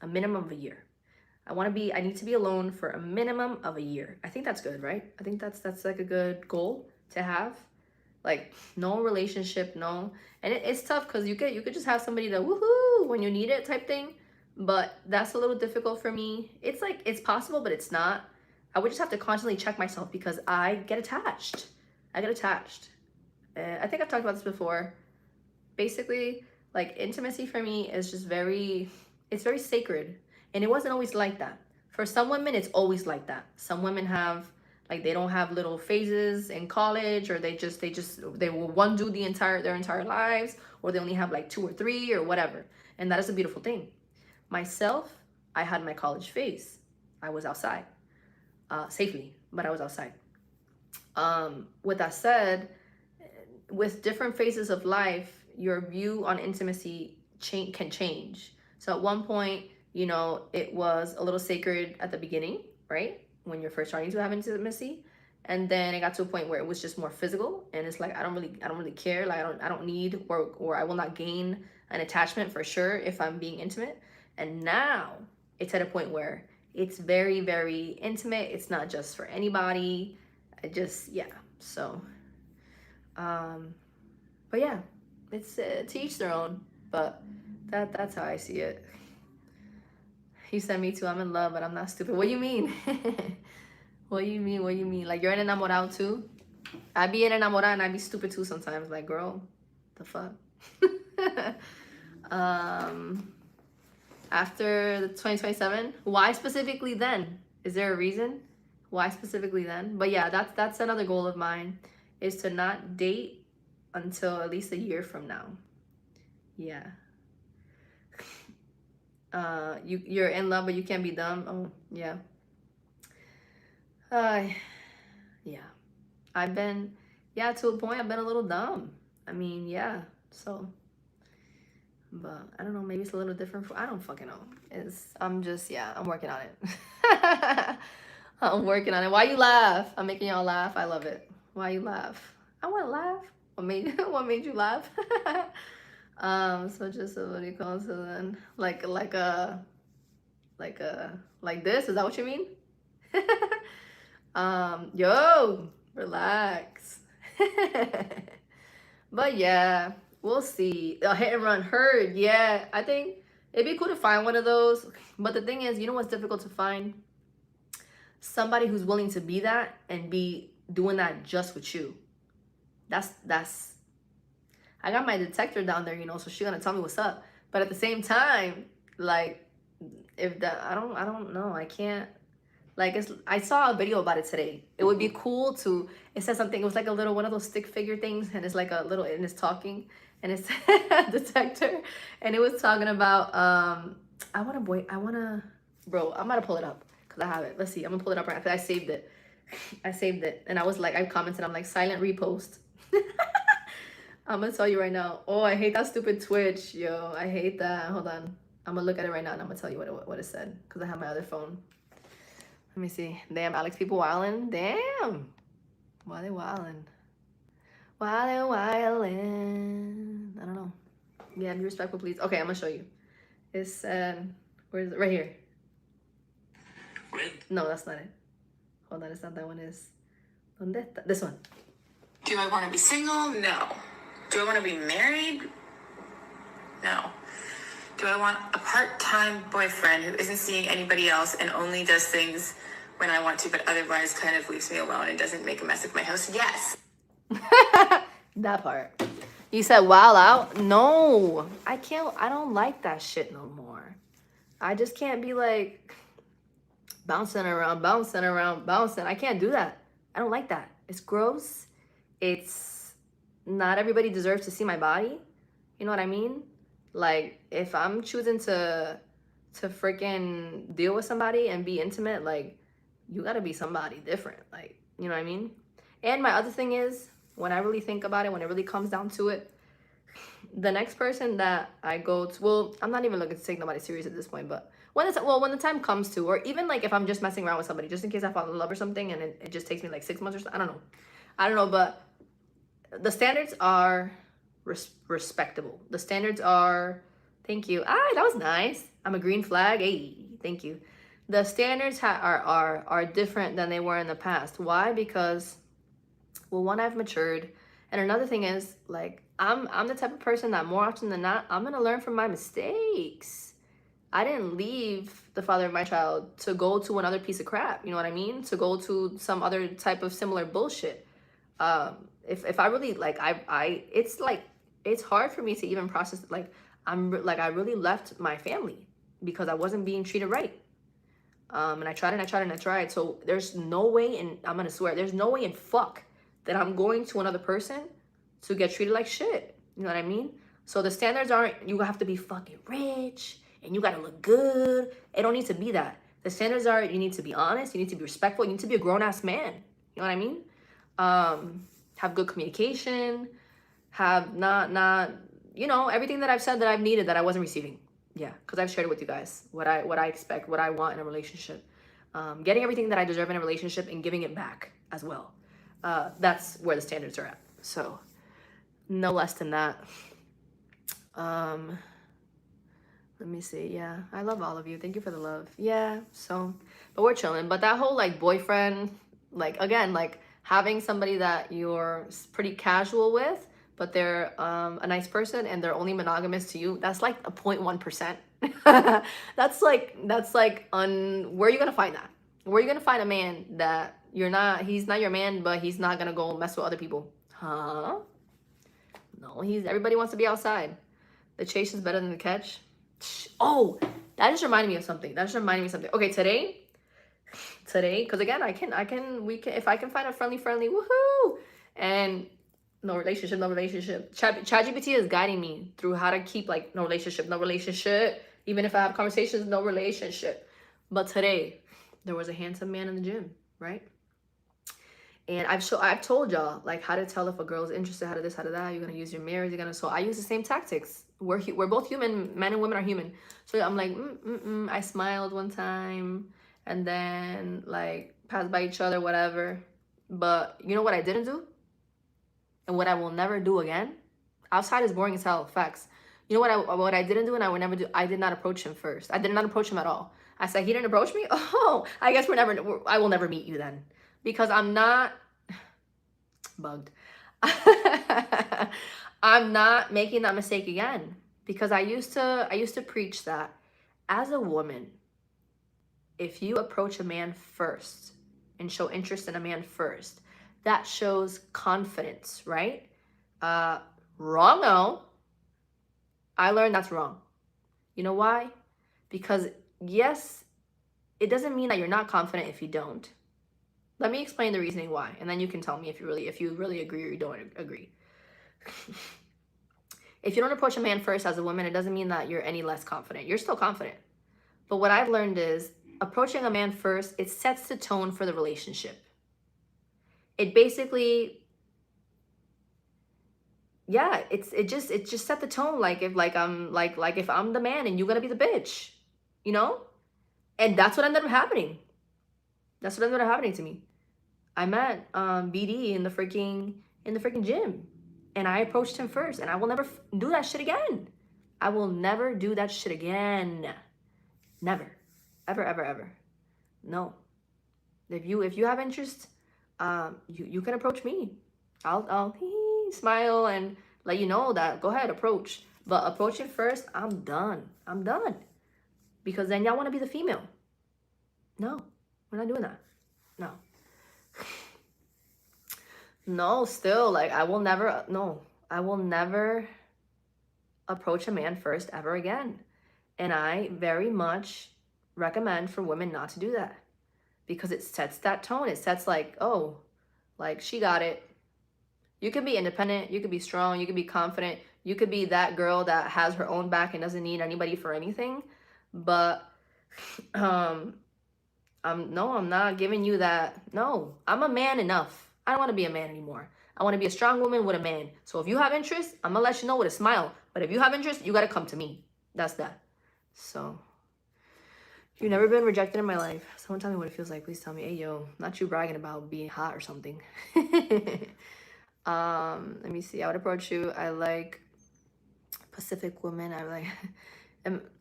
A minimum of a year. I need to be alone for a minimum of a year. I think that's good, right? I think that's like a good goal to have. Like no relationship, no. And it's tough because you could just have somebody to woohoo when you need it type thing. But that's a little difficult for me. It's like, it's possible, but it's not. I would just have to constantly check myself because I get attached. I get attached. I think I've talked about this before. Basically, like intimacy for me is just it's very sacred. And it wasn't always like that. For some women, it's always like that. Some women have, like, they don't have little phases in college, or they will one do their entire lives, or they only have like 2 or 3 or whatever. And that is a beautiful thing. Myself, I had my college phase. I was outside, safely, but I was outside. With that said, with different phases of life, your view on intimacy can change. So at one point, it was a little sacred at the beginning, right? When you're first starting to have intimacy. And then it got to a point where it was just more physical, and it's like I don't really care. Like I don't need, or I will not gain an attachment for sure if I'm being intimate. And now it's at a point where it's very, very intimate. It's not just for anybody. So but yeah, it's to each their own. But that's how I see it. You said me too. I'm in love, but I'm not stupid. What do you mean? What do you mean? What do you mean? Like you're an enamorado too? I be an enamorada and I be stupid too sometimes. Like, girl, the fuck. After the 2027, why specifically then? Is there a reason? Why specifically then? But yeah, that's another goal of mine, is to not date until at least a year from now. Yeah. You're in love, but you can't be dumb. Oh, yeah. Yeah. I've been, yeah, to a point, I've been a little dumb. I mean, yeah. So, but I don't know. Maybe it's a little different. I don't fucking know. I'm working on it. I'm working on it. Why you laugh? I'm making y'all laugh. I love it. Why you laugh? I want to laugh. What made you laugh? So just what do you call it? So then, like this? Is that what you mean? Yo, relax. But yeah, we'll see. A hit and run heard. Yeah, I think it'd be cool to find one of those. But the thing is, you know what's difficult to find? Somebody who's willing to be that and be doing that just with you. That's I got my detector down there, you know, so she's gonna tell me what's up. But at the same time, like, if that, I don't know, I can't. Like, it's, I saw a video about it today. It would be cool to. It said something. It was like a little one of those stick figure things, and it's like a little, and it's talking, and it's detector, and it was talking about. I wanna, bro. I'm gonna pull it up because I have it. Let's see. I'm gonna pull it up right after I saved it. I saved it, and I was like, I commented. I'm like, silent repost. I'm gonna tell you right now. Oh, I hate that stupid Twitch, yo. I hate that. Hold on. I'm gonna look at it right now, and I'm gonna tell you what it said because I have my other phone. Let me see. Damn, Alex, people wildin'. Damn. Why they wildin'? Why they wildin'? I don't know. Yeah, be respectful, please. Okay, I'm gonna show you. It said, where is it? Right here. No, that's not it. Hold on, it's not that one. Is this one?
Do I want to be single? No. Do I want to be married? No. Do I want a part-time boyfriend who isn't seeing anybody else and only does things when I want to, but otherwise kind of leaves me alone and doesn't make a mess of my house? Yes.
That part. You said wild out? No. I can't. I don't like that shit no more. I just can't be like bouncing around, bouncing around, bouncing. I can't do that. I don't like that. It's gross. It's not everybody deserves to see my body. You know what I mean? Like, if I'm choosing to freaking deal with somebody and be intimate, like, you gotta be somebody different. Like, you know what I mean? And my other thing is, when I really think about it, when it really comes down to it, the next person that I go to, well, I'm not even looking to take nobody serious at this point, but when when the time comes to, or even like if I'm just messing around with somebody, just in case I fall in love or something, and it just takes me like 6 months or something, I don't know, but the standards are respectable. The standards are, thank you. Ah, that was nice. I'm a green flag. Hey, thank you. The standards are different than they were in the past. Why? Because, well, one, I've matured, and another thing is, like, I'm the type of person that more often than not, I'm gonna learn from my mistakes. I didn't leave the father of my child to go to another piece of crap. You know what I mean? To go to some other type of similar bullshit. If I really like, it's like, it's hard for me to even process. Like, I really left my family because I wasn't being treated right. And I tried and I tried and I tried. So there's no way, and I'm gonna swear, there's no way in fuck that I'm going to another person to get treated like shit. You know what I mean? So the standards aren't, you have to be fucking rich and you gotta look good. It don't need to be that. The standards are, you need to be honest, you need to be respectful, you need to be a grown-ass man. You know what I mean? Have good communication, have not, you know, everything that I've said that I've needed that I wasn't receiving. Yeah, because I've shared it with you guys, what I expect, what I want in a relationship. Getting everything that I deserve in a relationship and giving it back as well. That's where the standards are at. So, no less than that. Let me see. Yeah, I love all of you. Thank you for the love. Yeah, so, but we're chilling. But that whole like boyfriend, like, again, like having somebody that you're pretty casual with, but they're a nice person and they're only monogamous to you, that's like a 0.1%. That's like where are you gonna find that? Where are you gonna find a man that he's not your man, but he's not gonna go mess with other people? Huh? No, everybody wants to be outside. The chase is better than the catch. Oh, that just reminded me of something. Okay, today, because again, if I can find a friendly, woohoo, and no relationship. ChatGPT is guiding me through how to keep like no relationship. Even if I have conversations, no relationship. But today, there was a handsome man in the gym, right? And I've told y'all like how to tell if a girl is interested, how to this, how to that. You're gonna use your mirrors. So I use the same tactics. We're both human. Men and women are human. So I'm like, I smiled one time, and then like passed by each other, whatever. But you know what I didn't do, and what I will never do again. Outside is boring as hell. Facts. You know what I didn't do, and I would never do. I did not approach him first. I did not approach him at all. I said, he didn't approach me? Oh, I guess I will never meet you then. Because I'm not bugged. I'm not making that mistake again. Because I used to preach that as a woman, if you approach a man first and show interest in a man first, that shows confidence, right? Wrong, no. I learned that's wrong. You know why? Because yes, it doesn't mean that you're not confident if you don't. Let me explain the reasoning why, and then you can tell me if you really agree or you don't agree. If you don't approach a man first as a woman, it doesn't mean that you're any less confident. You're still confident. But what I've learned is approaching a man first, it sets the tone for the relationship. It basically, yeah, it just set the tone. Like if I'm the man and you're gonna be the bitch, you know? And that's what ended up happening. That's what ended up happening to me. I met BD in the freaking gym, and I approached him first, and I will never do that shit again. I will never do that shit again. Never, ever, ever, ever. No. If you have interest, you can approach me. I'll smile and let you know that go ahead, approach. But approaching first, I'm done. I'm done. Because then y'all want to be the female. No, we're not doing that. No. No, still, like, I will never approach a man first ever again. And I very much recommend for women not to do that. Because it sets that tone. It sets like, oh, like she got it. You can be independent, you could be strong, you could be confident, you could be that girl that has her own back and doesn't need anybody for anything. But I'm not giving you that. No, I'm a man enough. I don't want to be a man anymore. I want to be a strong woman with a man. So if you have interest, I'm gonna let you know with a smile. But if you have interest, you gotta come to me. That's that. So you've never been rejected in my life. Someone tell me what it feels like. Please tell me. Hey yo, not you bragging about being hot or something. Let me see. I would approach you. I like Pacific women. I like.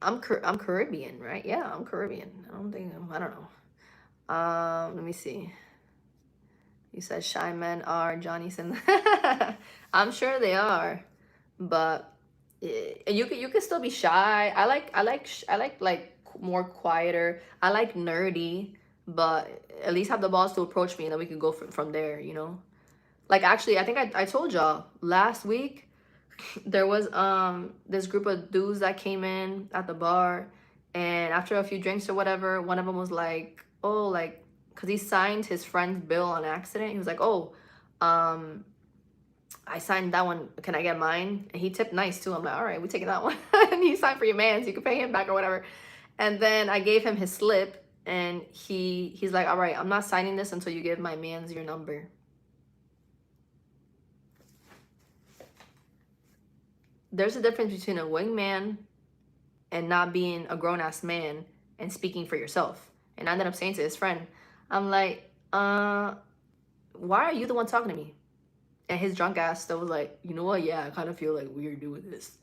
I'm Caribbean, right? Yeah, I'm Caribbean. I don't know. Let me see. You said shy men are Johnny Sin. I'm sure they are, but you could still be shy. I like more quieter. I like nerdy, but at least have the balls to approach me, and then we can go from there. You know, like actually, I think I told y'all last week there was this group of dudes that came in at the bar, and after a few drinks or whatever, one of them was like, oh, like, because he signed his friend's bill on accident. He was like, oh, I signed that one, can I get mine? And he tipped nice too. I'm like, all right, we taking that one. And he signed for your man, so you can pay him back or whatever. And then I gave him his slip, and he's like, all right, I'm not signing this until you give my man's your number. There's a difference between a wingman and not being a grown-ass man and speaking for yourself. And I ended up saying to his friend, I'm like, why are you the one talking to me? And his drunk ass still was like, you know what? Yeah, I kind of feel like weird doing this.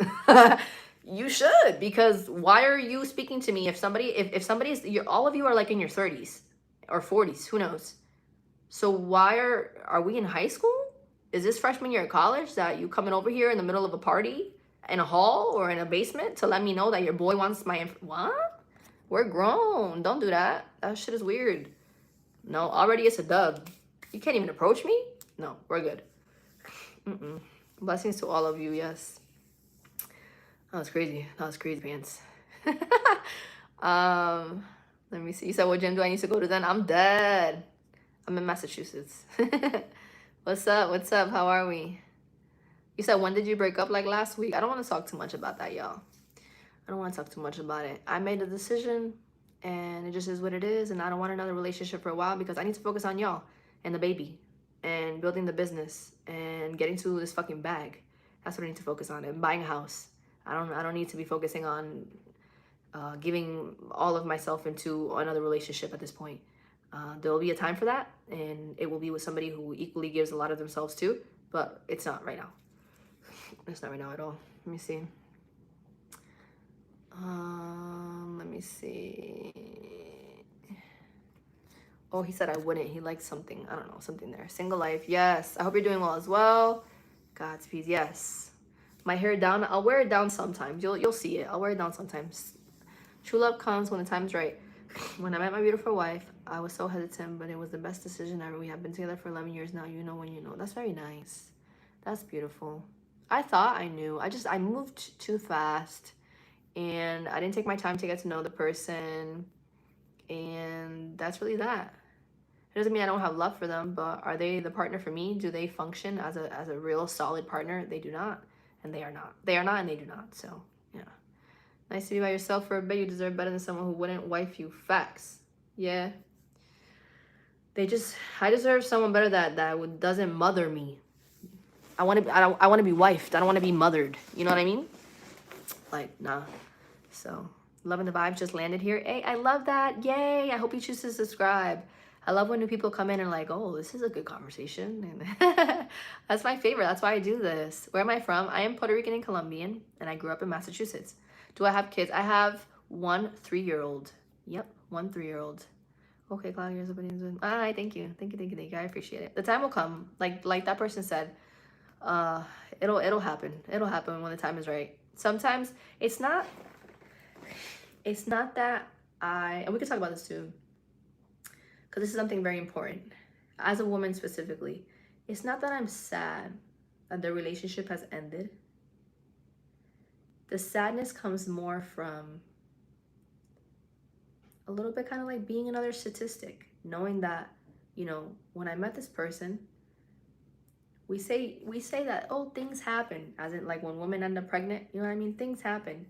You should, because why are you speaking to me if somebody's, all of you are like in your 30s or 40s, who knows? So why are we in high school? Is this freshman year of college that you coming over here in the middle of a party in a hall or in a basement to let me know that your boy wants my what? We're grown. Don't do that. That shit is weird. No, already it's a dub. You can't even approach me? No, we're good. Blessings to all of you, yes. That was crazy. That was crazy pants. Let me see. You said, what gym do I need to go to then? I'm dead. I'm in Massachusetts. What's up? What's up? How are we? You said, when did you break up? Like last week? I don't want to talk too much about that, y'all. I don't want to talk too much about it. I made a decision, and it just is what it is, and I don't want another relationship for a while because I need to focus on y'all and the baby and building the business and getting to this fucking bag. That's what I need to focus on, and buying a house. I don't need to be focusing on giving all of myself into another relationship at this point. There will be a time for that, and it will be with somebody who equally gives a lot of themselves too, but it's not right now. It's not right now at all. Let me see. Let me see. Oh, he said I wouldn't. He liked something. I don't know, something there. Single life. Yes. I hope you're doing well as well. Godspeed. Yes. My hair down. I'll wear it down sometimes. You'll see it. I'll wear it down sometimes. True love comes when the time's right. When I met my beautiful wife, I was so hesitant, but it was the best decision ever. We have been together for 11 years now. You know when you know. That's very nice. That's beautiful. I thought I knew. I moved too fast, and I didn't take my time to get to know the person, and that's really that. It doesn't mean I don't have love for them, but are they the partner for me? Do they function as a real solid partner? They do not, and they are not. They are not, and they do not. So yeah, nice to be by yourself for a bit. You deserve better than someone who wouldn't wife you. Facts. Yeah. I deserve someone better that doesn't mother me. I want to be wifed. I don't want to be mothered. You know what I mean? Like, nah. So, loving the vibes just landed here. Hey, I love that. Yay. I hope you choose to subscribe. I love when new people come in and like, oh, this is a good conversation. And that's my favorite. That's why I do this. Where am I from? I am Puerto Rican and Colombian, and I grew up in Massachusetts. Do I have kids? I have one 3-year-old. Yep, one 3-year-old. Okay, Cloud, yours opinions. All right, thank you. Thank you. I appreciate it. The time will come. Like that person said, it'll happen. It'll happen when the time is right. Sometimes it's not that and we can talk about this too, because this is something very important. As a woman specifically, it's not that I'm sad that the relationship has ended. The sadness comes more from a little bit kind of like being another statistic, knowing that, when I met this person, we say that, oh, things happen, as in like when women end up pregnant, you know what I mean? Things happen.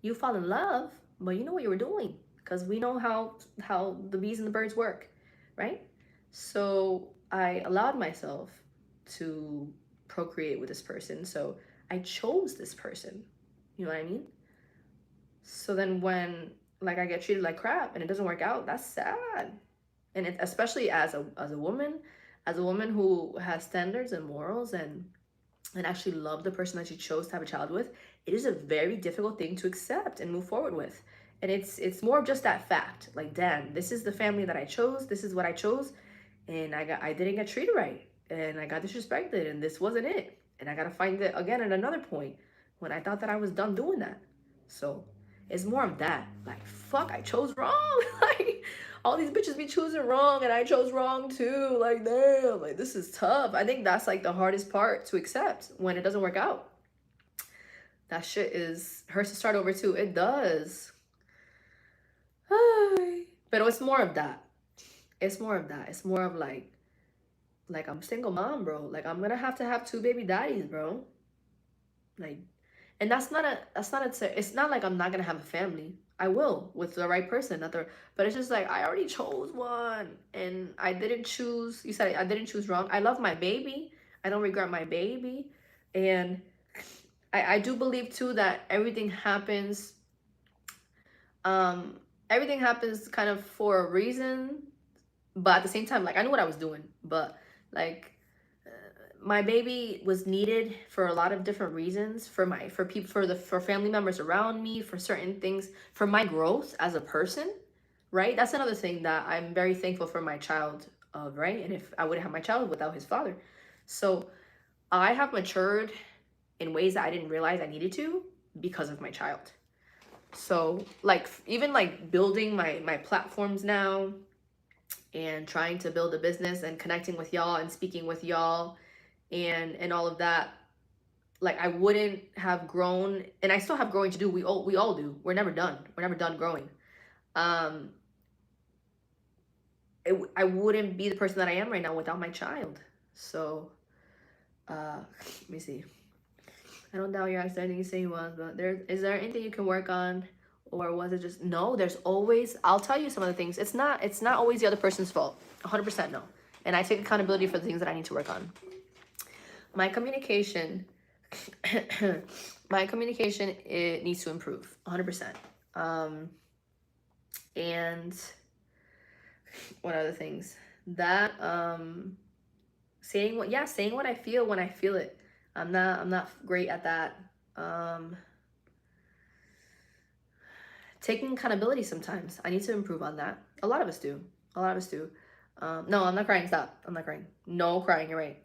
You fall in love, but you know what you were doing, because we know how the bees and the birds work, right? So I allowed myself to procreate with this person. So I chose this person. You know what I mean? So then when like I get treated like crap and it doesn't work out, that's sad. And especially as a woman who has standards and morals and actually love the person that you chose to have a child with, it is a very difficult thing to accept and move forward with. And it's more of just that fact. Like, damn, this is the family that I chose. This is what I chose, and I didn't get treated right, and I got disrespected, and this wasn't it. And I gotta find it again at another point when I thought that I was done doing that. So it's more of that. Like, fuck, I chose wrong. Like, all these bitches be choosing wrong, and I chose wrong too. Like, damn, like this is tough. I think that's like the hardest part to accept when it doesn't work out. That shit hurts to start over too. It does. But it's more of that. It's more of that. It's more of like I'm a single mom, bro. Like, I'm gonna have to have 2 baby daddies, bro. Like, and it's not like I'm not gonna have a family. I will with the right person, but it's just like I already chose one and I didn't choose. You said I didn't choose wrong. I love my baby. I don't regret my baby. And I do believe too that everything happens kind of for a reason, but at the same time, like, I knew what I was doing, but like my baby was needed for a lot of different reasons, for family members around me, for certain things, for my growth as a person, right? That's another thing that I'm very thankful for my child of, right? And if I wouldn't have my child without his father. So I have matured in ways that I didn't realize I needed to because of my child. So like even like building my platforms now and trying to build a business and connecting with y'all and speaking with y'all and all of that, like I wouldn't have grown, and I still have growing to do. We all do. We're never done growing. I wouldn't be the person that I am right now without my child. So let me see. I don't doubt your understanding. You say he was, but is there anything you can work on, or was it just no? There's always. I'll tell you some of the things. It's not always the other person's fault. 100% no. And I take accountability for the things that I need to work on. My communication, it needs to improve 100%. And what other things? That saying what I feel when I feel it. I'm not great at that. taking accountability sometimes. I need to improve on that. A lot of us do. A lot of us do. No, I'm not crying. Stop. I'm not crying. No crying. You're right.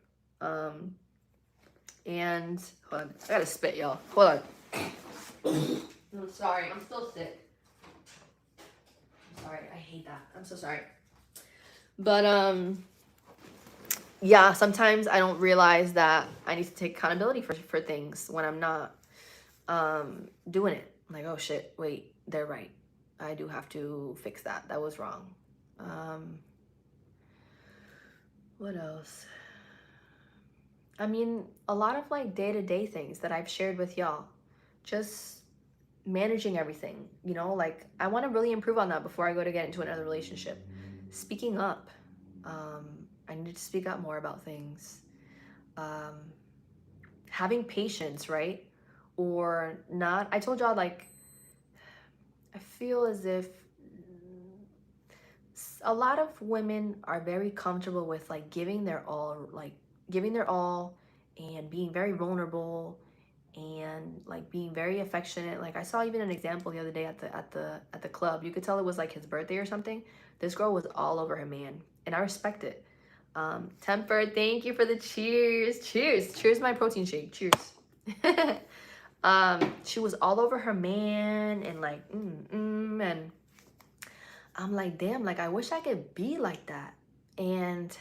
And hold on. I gotta spit, y'all. Hold on. I'm sorry. I'm still sick. I'm sorry. I hate that. I'm so sorry. But yeah, sometimes I don't realize that I need to take accountability for things when I'm not doing it. I'm like, oh shit, wait, they're right. I do have to fix that. That was wrong. What else? I mean, a lot of like day-to-day things that I've shared with y'all. Just managing everything, you know, like I want to really improve on that before I go to get into another relationship. Speaking up. I need to speak up more about things. Having patience, right? Or not. I told y'all, like, I feel as if a lot of women are very comfortable with like giving their all and being very vulnerable and like being very affectionate. Like I saw even an example the other day at the club. You could tell it was like his birthday or something. This girl was all over her man, and I respect it. Temper, thank you for the cheers. Cheers my protein shake. Cheers. She was all over her man and like and I'm like, damn, like I wish I could be like that. And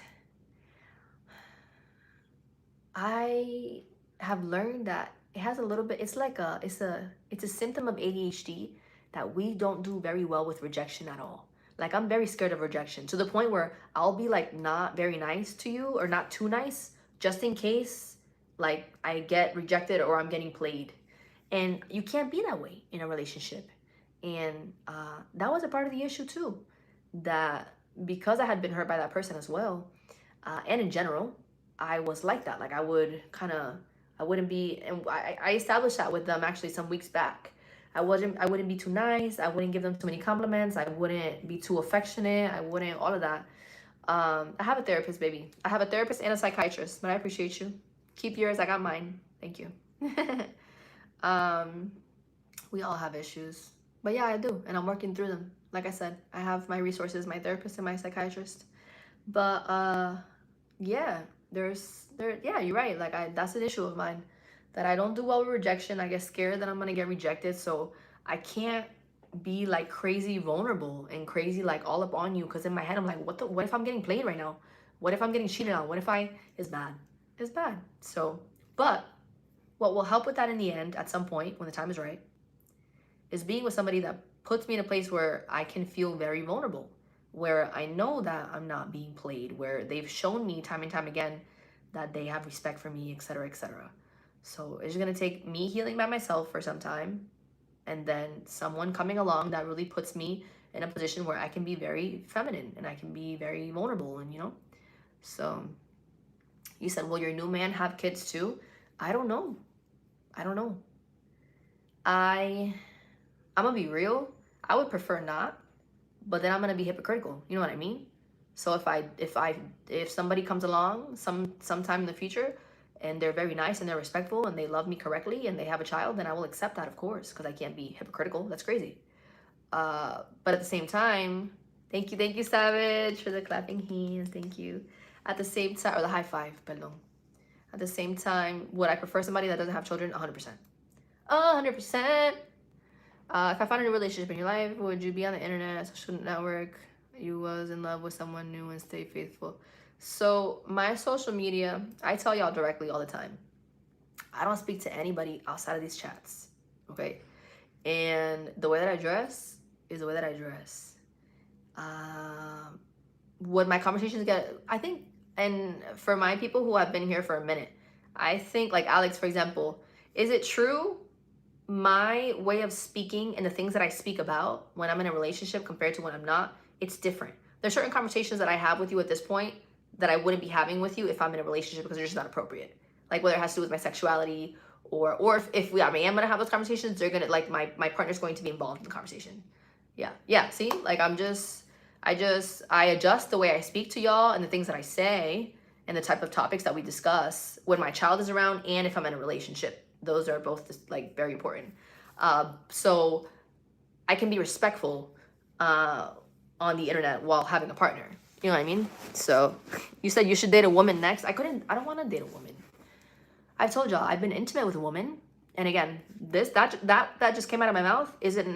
I have learned that it has a little bit, it's a symptom of ADHD that we don't do very well with rejection at all. Like I'm very scared of rejection to the point where I'll be like not very nice to you or not too nice just in case like I get rejected or I'm getting played. And you can't be that way in a relationship. And that was a part of the issue too. That because I had been hurt by that person as well, and in general, I was like that. Like I would I wouldn't be, and I established that with them actually some weeks back. I wouldn't be too nice. I wouldn't give them too many compliments. I wouldn't be too affectionate. I wouldn't, all of that. I have a therapist, baby. I have a therapist and a psychiatrist, but I appreciate you. Keep yours. I got mine. Thank you. um, we all have issues, but yeah, I do, and I'm working through them. Like I said, I have my resources, my therapist and my psychiatrist. But yeah, yeah, you're right. Like that's an issue of mine that I don't do well with rejection. I get scared that I'm gonna get rejected, so I can't be like crazy vulnerable and crazy like all up on you, because in my head I'm like, what if I'm getting played right now? What if I'm getting cheated on? What if I it's bad? It's bad. So, but what will help with that in the end at some point when the time is right is being with somebody that puts me in a place where I can feel very vulnerable, where I know that I'm not being played, where they've shown me time and time again that they have respect for me, etc., etc. So it's gonna take me healing by myself for some time, and then someone coming along that really puts me in a position where I can be very feminine and I can be very vulnerable, and you know. So you said, will your new man have kids too? I don't know. I don't know. I'm gonna be real. I would prefer not, but then I'm gonna be hypocritical. You know what I mean? So if somebody comes along sometime in the future and they're very nice and they're respectful and they love me correctly and they have a child, then I will accept that, of course, because I can't be hypocritical. That's crazy. But at the same time, thank you, Savage, for the clapping hands. Thank you. At the same time, or the high five, perdón. At the same time, would I prefer somebody that doesn't have children? 100%. 100%. If I found a new relationship in your life, would you be on the internet, social network? You was in love with someone new and stay faithful. So my social media, I tell y'all directly all the time. I don't speak to anybody outside of these chats. Okay? And the way that I dress is the way that I dress. Would my conversations get, I think, and for my people who have been here for a minute, I think like Alex, for example, is it true my way of speaking and the things that I speak about when I'm in a relationship compared to when I'm not, it's different. There's certain conversations that I have with you at this point that I wouldn't be having with you if I'm in a relationship because they're just not appropriate. Like whether it has to do with my sexuality or if I am gonna have those conversations, they're gonna like my partner's going to be involved in the conversation. Yeah. See, like I adjust the way I speak to y'all and the things that I say and the type of topics that we discuss when my child is around and if I'm in a relationship. Those are both like very important. So I can be respectful on the internet while having a partner. You know what I mean? So you said you should date a woman next. I don't want to date a woman. I've told y'all I've been intimate with a woman, and again, that just came out of my mouth isn't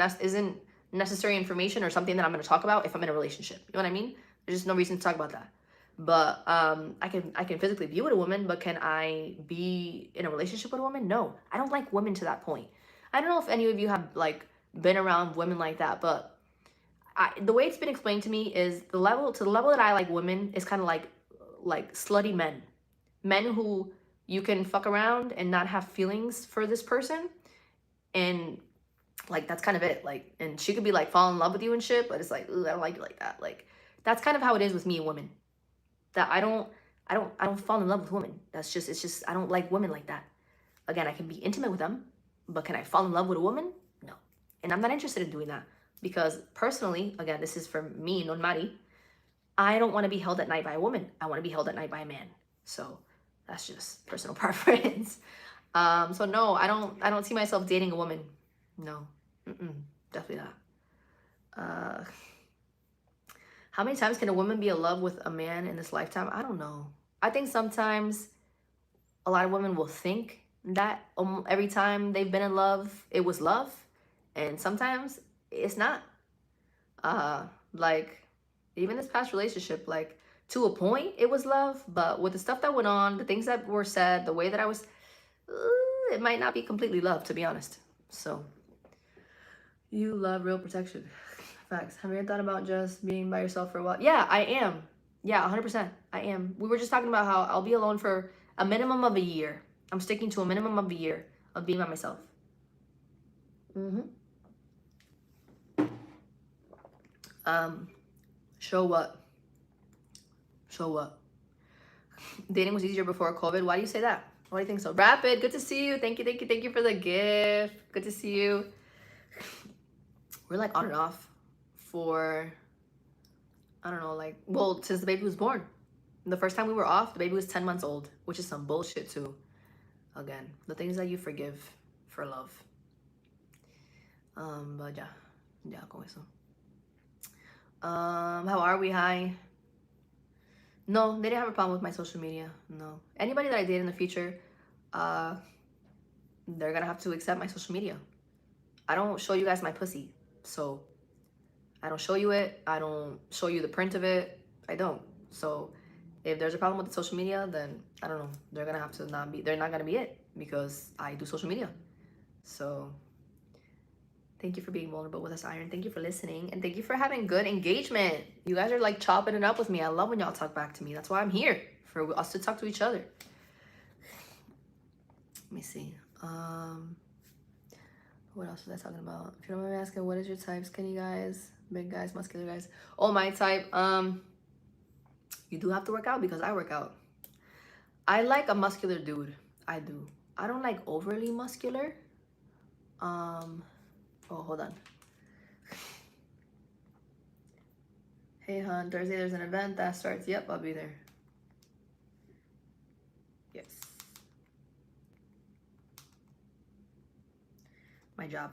necessary information or something that I'm going to talk about if I'm in a relationship. You know what I mean? There's just no reason to talk about that. But I can physically be with a woman, but can I be in a relationship with a woman? No, I don't like women to that point. I don't know if any of you have like been around women like that, but the way it's been explained to me is the level that I like women is kind of like slutty men who you can fuck around and not have feelings for this person, and like that's kind of it. Like, and she could be like fall in love with you and shit, but it's like, ooh, I don't like you like that. Like, that's kind of how it is with me and women. That I don't fall in love with women. That's just it's just I don't like women like that. Again, I can be intimate with them, but can I fall in love with a woman? No, and I'm not interested in doing that because personally, again, this is for me, non Mari. I don't want to be held at night by a woman. I want to be held at night by a man. So that's just personal preference. So no, I don't see myself dating a woman. No, definitely not. How many times can a woman be in love with a man in this lifetime? I don't know. I think sometimes a lot of women will think that every time they've been in love, it was love, and sometimes it's not. Like even this past relationship, like to a point, it was love, but with the stuff that went on, the things that were said, the way that I was, it might not be completely love, to be honest. So, you love real protection. Facts. Have you ever thought about just being by yourself for a while? Yeah, I am. Yeah, 100%. I am. We were just talking about how I'll be alone for a minimum of a year. I'm sticking to a minimum of a year of being by myself. Show what? Show what? Dating was easier before COVID. Why do you say that? Why do you think so? Rapid, good to see you. Thank you, thank you, thank you for the gift. Good to see you. We're like on and off for, I don't know, like, well, since the baby was born. The first time we were off, the baby was 10 months old, which is some bullshit too. Again, the things that you forgive for love. But yeah, con eso. How are we? Hi. No, they didn't have a problem with my social media. No. Anybody that I date in the future, they're gonna have to accept my social media. I don't show you guys my pussy. So I don't show you it. I don't show you the print of it. I don't. So if there's a problem with the social media, then I don't know. They're gonna have to not be. They're not gonna be it because I do social media. So thank you for being vulnerable with us, Iron. Thank you for listening, and thank you for having good engagement. You guys are like chopping it up with me. I love when y'all talk back to me. That's why I'm here, for us to talk to each other. Let me see. What else was I talking about? If you don't mind me asking, what is your type? Skinny guys, big guys, muscular guys. Oh, my type. You do have to work out because I work out. I like a muscular dude. I do. I don't like overly muscular. Oh, hold on. Hey, hon, Thursday there's an event that starts. Yep, I'll be there. Yes. My job.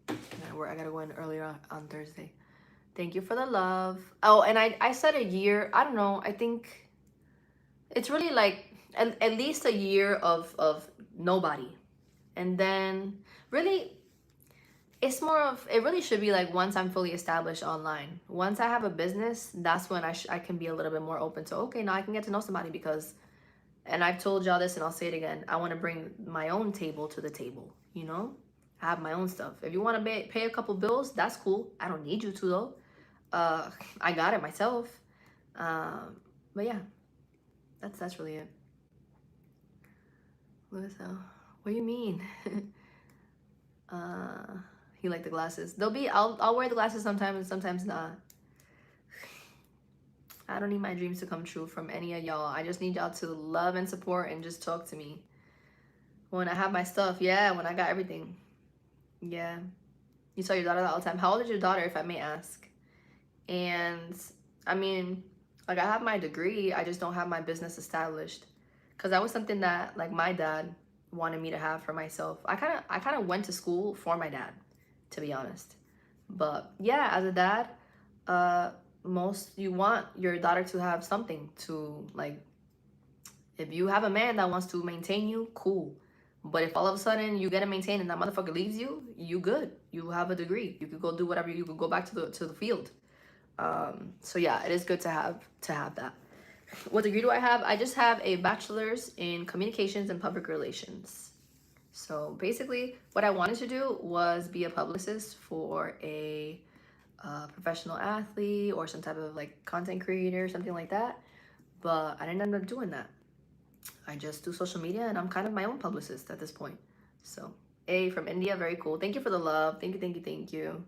I gotta go in earlier on Thursday. Thank you for the love. Oh, and I said a year. I don't know. I think it's really like at least a year of nobody. And then really it's more of, it really should be like once I'm fully established online. Once I have a business, that's when I can be a little bit more open to, okay, now I can get to know somebody because, and I've told y'all this and I'll say it again, I want to bring my own table to the table, you know? I have my own stuff. If you want to pay a couple bills, that's cool. I don't need you to though. I got it myself. But yeah, that's really it. What do you mean? He like the glasses. I'll wear the glasses sometimes and sometimes not. I don't need my dreams to come true from any of y'all. I just need y'all to love and support and just talk to me. When I have my stuff, yeah, when I got everything. Yeah. You tell your daughter that all the time. How old is your daughter, if I may ask? And I mean, like I have my degree, I just don't have my business established. Cause that was something that like my dad wanted me to have for myself. I kind of went to school for my dad, to be honest. But yeah, as a dad, most you want your daughter to have something to like. If you have a man that wants to maintain you, cool. But if all of a sudden you get to maintain and that motherfucker leaves you, you good. You have a degree. You could go do whatever. You could go back to the field. So yeah, it is good to have that. What degree do I have? I just have a bachelor's in communications and public relations. So basically, what I wanted to do was be a publicist for a professional athlete or some type of like content creator, something like that. But I didn't end up doing that. I just do social media and I'm kind of my own publicist at this point. So, A from India, very cool. Thank you for the love. Thank you, thank you, thank you.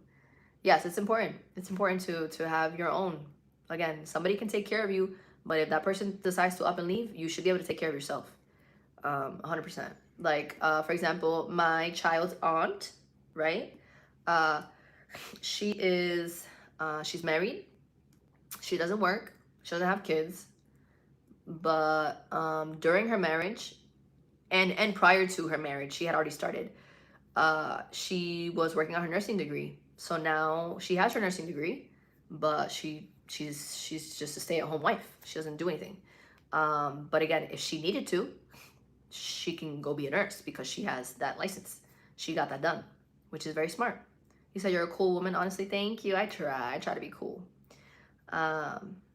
Yes, it's important. It's important to have your own. Again, somebody can take care of you, but if that person decides to up and leave, you should be able to take care of yourself. 100%. Like, for example, my child's aunt, right? Uh, she is, she's married. She doesn't work. She doesn't have kids. But during her marriage, and prior to her marriage, she had already started. She was working on her nursing degree. So now she has her nursing degree, but she's just a stay-at-home wife. She doesn't do anything. But again, if she needed to, she can go be a nurse because she has that license. She got that done, which is very smart. You said you're a cool woman. Honestly, thank you. I try to be cool.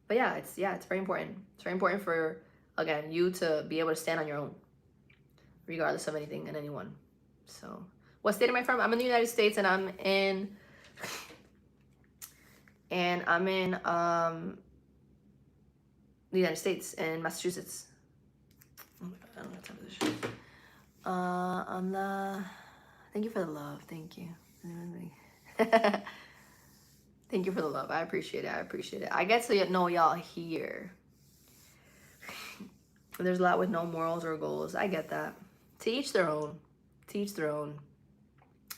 But yeah, it's very important. It's very important for, again, you to be able to stand on your own, regardless of anything and anyone. So, what state am I from? I'm in the United States, and I'm in the United States in Massachusetts. Oh my god, I don't have time for this shit. On the thank you for the love. Thank you. Thank you for the love. I appreciate it. I appreciate it. I get to know y'all here. There's a lot with no morals or goals. I get that. To each their own. To each their own.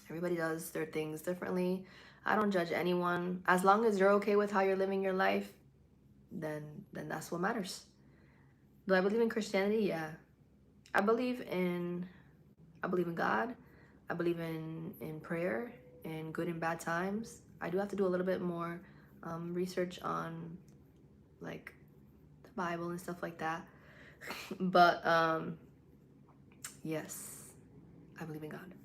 Everybody does their things differently. I don't judge anyone. As long as you're okay with how you're living your life, then that's what matters. Do I believe in Christianity? Yeah. I believe in God. I believe in prayer in good and bad times. I do have to do a little bit more research on like the Bible and stuff like that. But yes, I believe in God.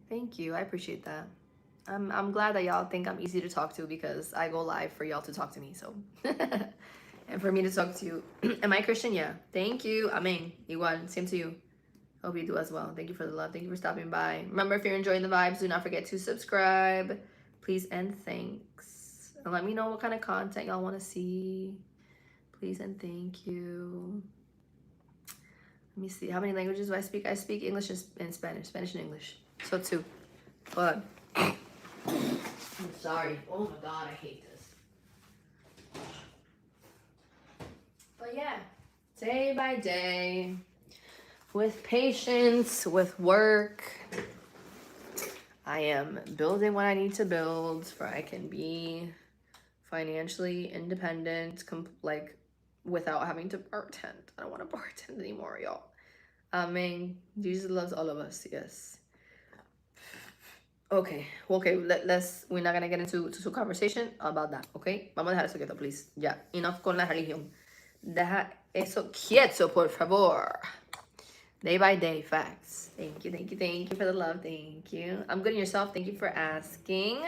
Thank you. I appreciate that. I'm glad that y'all think I'm easy to talk to because I go live for y'all to talk to me. So, and for me to talk to you. Am I Christian? Yeah. Thank you. Amen. Igual. Same to you. Hope you do as well. Thank you for the love. Thank you for stopping by. Remember, if you're enjoying the vibes, do not forget to subscribe. Please and thanks. And let me know what kind of content y'all want to see. Please and thank you. Let me see. How many languages do I speak? I speak English and Spanish. Spanish and English. So 2. Hold on. I'm sorry. Oh my god, I hate this. But yeah, day by day, with patience, with work, I am building what I need to build for I can be financially independent, like without having to bartend. I don't want to bartend anymore, y'all. Amen. Jesus loves all of us. Yes. Okay. Let's. We're not gonna get into conversation about that. Okay. Vamos a dejar eso quieto, please. Ya. Enough con la religión. Deja eso quieto, por favor. Day by day, facts. Thank you, thank you, thank you for the love. Thank you. I'm good in yourself. Thank you for asking.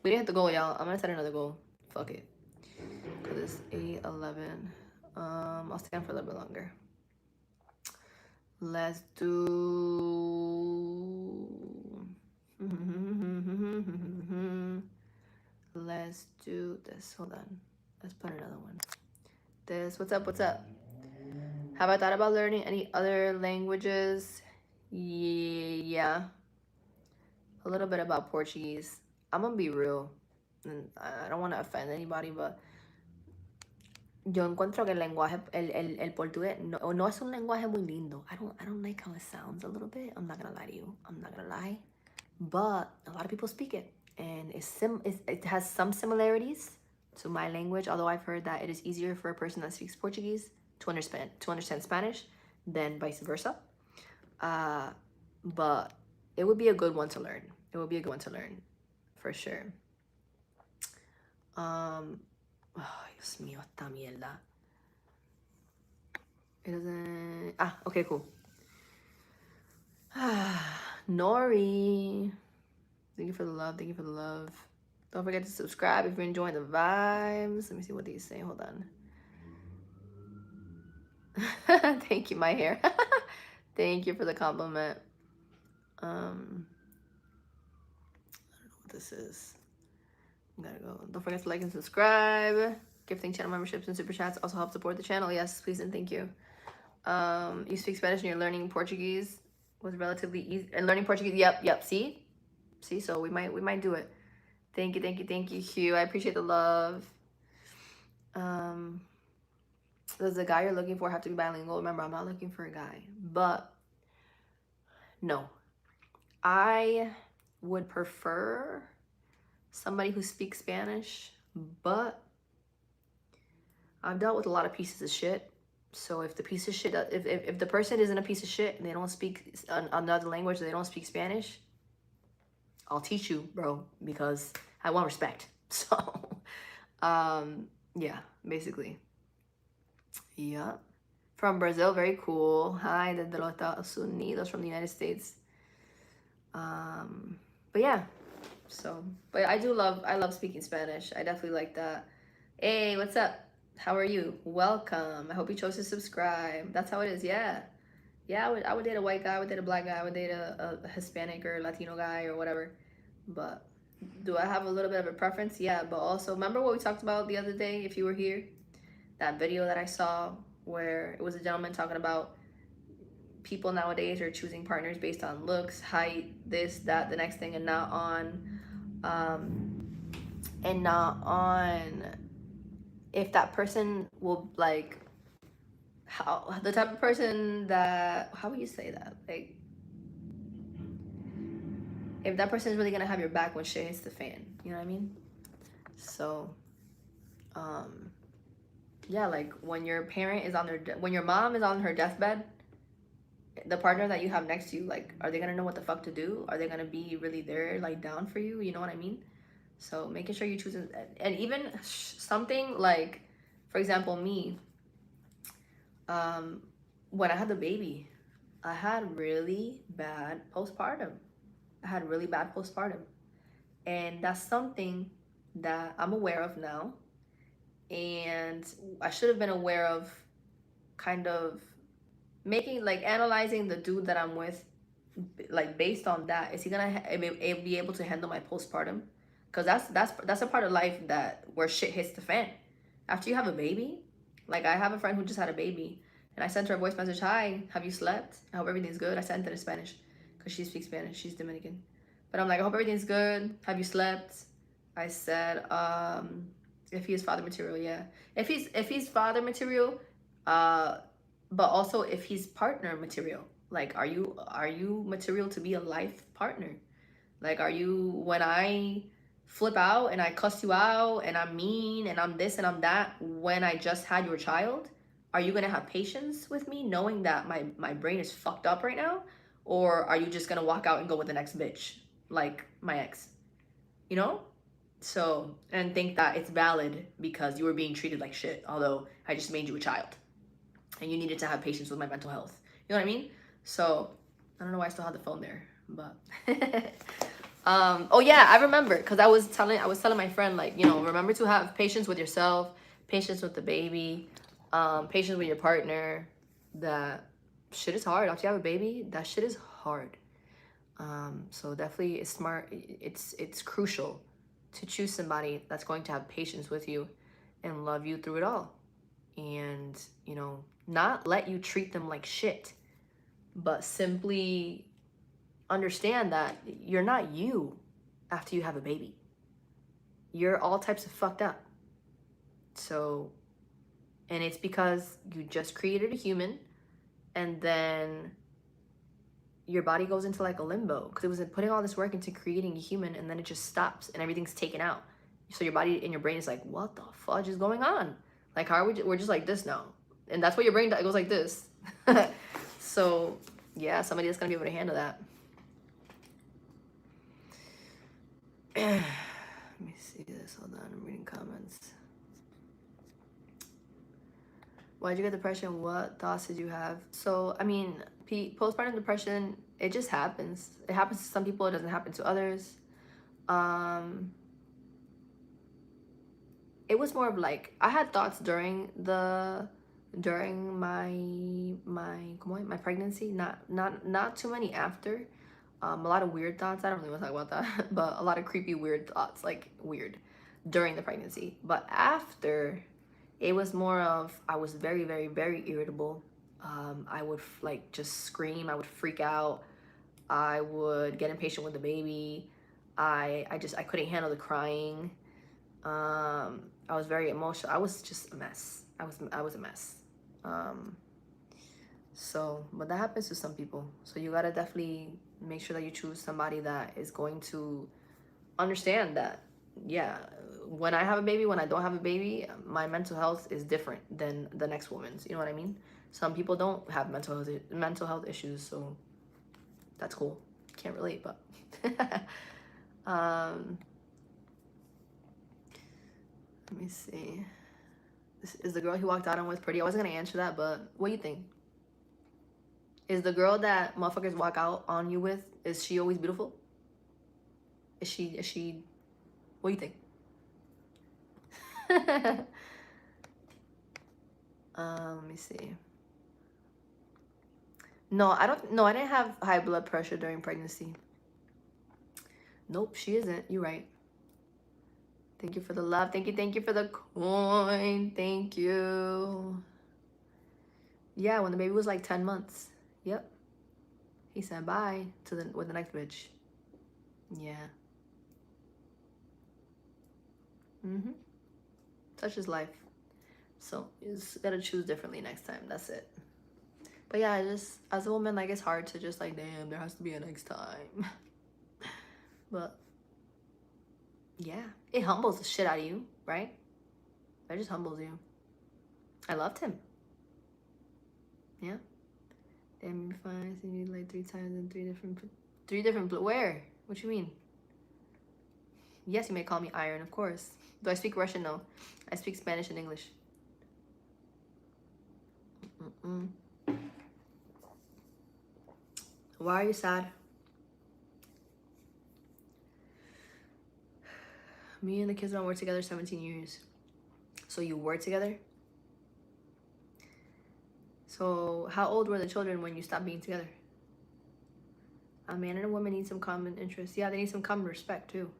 We didn't hit the goal, y'all. I'm gonna set another goal. Fuck it. Cause it's 8:11. I'll stand for a little bit longer. Let's do. Let's do this. Hold on. Let's put another one. This. What's up? What's up? Have I thought about learning any other languages? Yeah. A little bit about Portuguese. I'm gonna be real. I don't want to offend anybody, but yo encuentro que el lenguaje, el portugués no es un lenguaje muy lindo. I don't like how it sounds a little bit. I'm not gonna lie to you. I'm not gonna lie. But a lot of people speak it, and it has some similarities to my language. Although I've heard that it is easier for a person that speaks Portuguese to understand Spanish than vice versa. But it would be a good one to learn. It would be a good one to learn, for sure. Oh, Dios mío, esta mierda. It doesn't. Okay, cool. Nori. Thank you for the love. Thank you for the love. Don't forget to subscribe if you're enjoying the vibes. Let me see what these say. Hold on. Thank you, my hair. Thank you for the compliment. I don't know what this is. Gotta go. Don't forget to like and subscribe. Gifting channel memberships and super chats also help support the channel. Yes, please and thank you. You speak Spanish and you're learning Portuguese was relatively easy. And learning Portuguese, yep. See, so we might do it. Thank you, Hugh. I appreciate the love. Does the guy you're looking for have to be bilingual? Remember, I'm not looking for a guy, but no, I would prefer somebody who speaks Spanish, but I've dealt with a lot of pieces of shit. So if the piece of shit, if the person isn't a piece of shit and they don't speak another language, they don't speak Spanish, I'll teach you, bro, because I want respect. So, yeah, basically. Yeah. From Brazil, very cool. Hi, de los Estados Unidos, from the United States. But yeah, so, but I love speaking Spanish. I definitely like that. Hey, what's up? How are you? Welcome. I hope you chose to subscribe. That's how it is. Yeah. I would date a white guy, I would date a black guy, I would date a Hispanic or Latino guy or whatever. But do I have a little bit of a preference? Yeah, but also remember what we talked about the other day if you were here? That video that I saw where it was a gentleman talking about people nowadays are choosing partners based on looks, height, this, that, the next thing, and not on if that person will like how the type of person that, how would you say that, like if that person is really gonna have your back when shit hits the fan, you know what I mean? So yeah, like when your parent is on when your mom is on her deathbed, the partner that you have next to you, like, are they gonna know what the fuck to do? Are they gonna be really there, like, down for you? You know what I mean? So making sure you choose, and even something like, for example, me, when I had the baby, I had really bad postpartum. And that's something that I'm aware of now. And I should have been aware of, kind of making, like, analyzing the dude that I'm with, like, based on that. Is he gonna be able to handle my postpartum? Because that's a part of life that where shit hits the fan. After you have a baby, like, I have a friend who just had a baby, and I sent her a voice message. Hi, have you slept? I hope everything's good. I sent it in Spanish because she speaks Spanish. She's Dominican. But I'm like, I hope everything's good. Have you slept? I said, if he is father material, yeah. If he's father material, but also if he's partner material. Like, are you material to be a life partner? Like, are you, when I flip out and I cuss you out and I'm mean and I'm this and I'm that when I just had your child, are you gonna have patience with me knowing that my brain is fucked up right now? Or are you just gonna walk out and go with the next bitch, like my ex? You know? So, and think that it's valid because you were being treated like shit, although I just made you a child. And you needed to have patience with my mental health. You know what I mean? So, I don't know why I still have the phone there, but oh yeah, I remember, because I was telling my friend, like, you know, remember to have patience with yourself, patience with the baby, patience with your partner. That shit is hard. After you have a baby, that shit is hard. So definitely it's smart. It's crucial to choose somebody that's going to have patience with you and love you through it all. And, you know, not let you treat them like shit, but simply understand that you're not you after you have a baby. You're all types of fucked up. So, and it's because you just created a human, and then your body goes into like a limbo because it was putting all this work into creating a human, and then it just stops and everything's taken out. So your body and your brain is like, what the fudge is going on? Like, how are we're just like this now? And that's why your brain goes like this. So yeah, somebody that's gonna be able to handle that. Let me see this. Hold on, I'm reading comments. Why'd you get depression? What thoughts did you have? So, I mean, postpartum depression, it just happens. It happens to some people, it doesn't happen to others. It was more of like, I had thoughts during my pregnancy, not too many after. A lot of weird thoughts. I don't really want to talk about that, but a lot of creepy, weird thoughts, like weird during the pregnancy. But after, it was more of, I was very, very, very irritable. I would like just scream. I would freak out. I would get impatient with the baby. I couldn't handle the crying. I was very emotional. I was just a mess. I was a mess. Um, but that happens to some people. So you gotta definitely make sure that you choose somebody that is going to understand that, yeah, when I have a baby, when I don't have a baby, my mental health is different than the next woman's. You know what I mean? Some people don't have mental health issues, so that's cool. Can't relate, but let me see. Is the girl he walked out on with pretty? I wasn't gonna answer that, but what do you think? Is the girl that motherfuckers walk out on you with, is she always beautiful? Is she what do you think? Let me see. No, I didn't have high blood pressure during pregnancy. Nope, she isn't. You're right. Thank you for the love. Thank you for the coin. Thank you. Yeah, when the baby was like 10 months. Yep. He said bye to the next bitch. Yeah. Mm-hmm. Such is life. So you just gotta choose differently next time. That's it. But yeah, just as a woman, like it's hard to just like, damn, there has to be a next time. But yeah, it humbles the shit out of you, right? It just humbles you. I loved him. Yeah. Damn, you're fine. So you need like 3 times in three different. Where? What you mean? Yes, you may call me Iron, of course. Do I speak Russian? No, I speak Spanish and English. Mm-mm. Why are you sad? Me and the kids don't work together 17 years. So you were together? So how old were the children when you stopped being together? A man and a woman need some common interests. Yeah, they need some common respect too.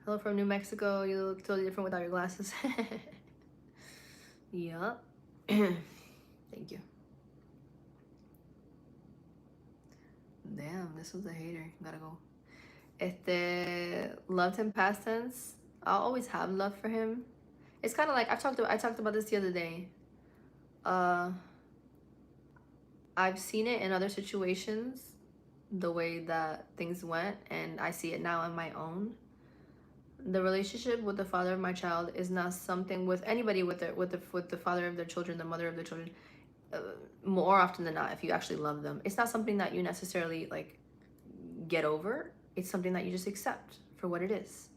Hello from New Mexico. You look totally different without your glasses. Yup. Thank you. Damn, this was a hater. Gotta go. Loved him past tense. I'll always have love for him. It's kind of like I talked about this the other day. I've seen it in other situations, the way that things went, and I see it now in my own. The relationship with the father of my child is not something with anybody with the father of their children, the mother of their children. More often than not, if you actually love them, it's not something that you necessarily like get over. It's something that you just accept for what it is,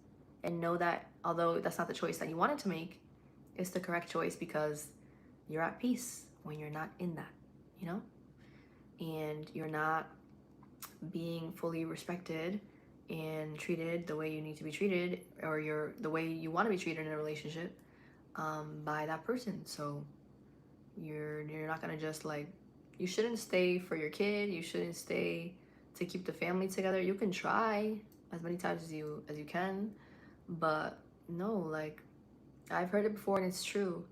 and know that although that's not the choice that you wanted to make, it's the correct choice because you're at peace when you're not in that, you know, and you're not being fully respected and treated the way you need to be treated, or the way you want to be treated in a relationship, by that person. So you're not gonna just like, you shouldn't stay for your kid. You shouldn't stay to keep the family together. You can try as many times as you can, but no, like I've heard it before and it's true.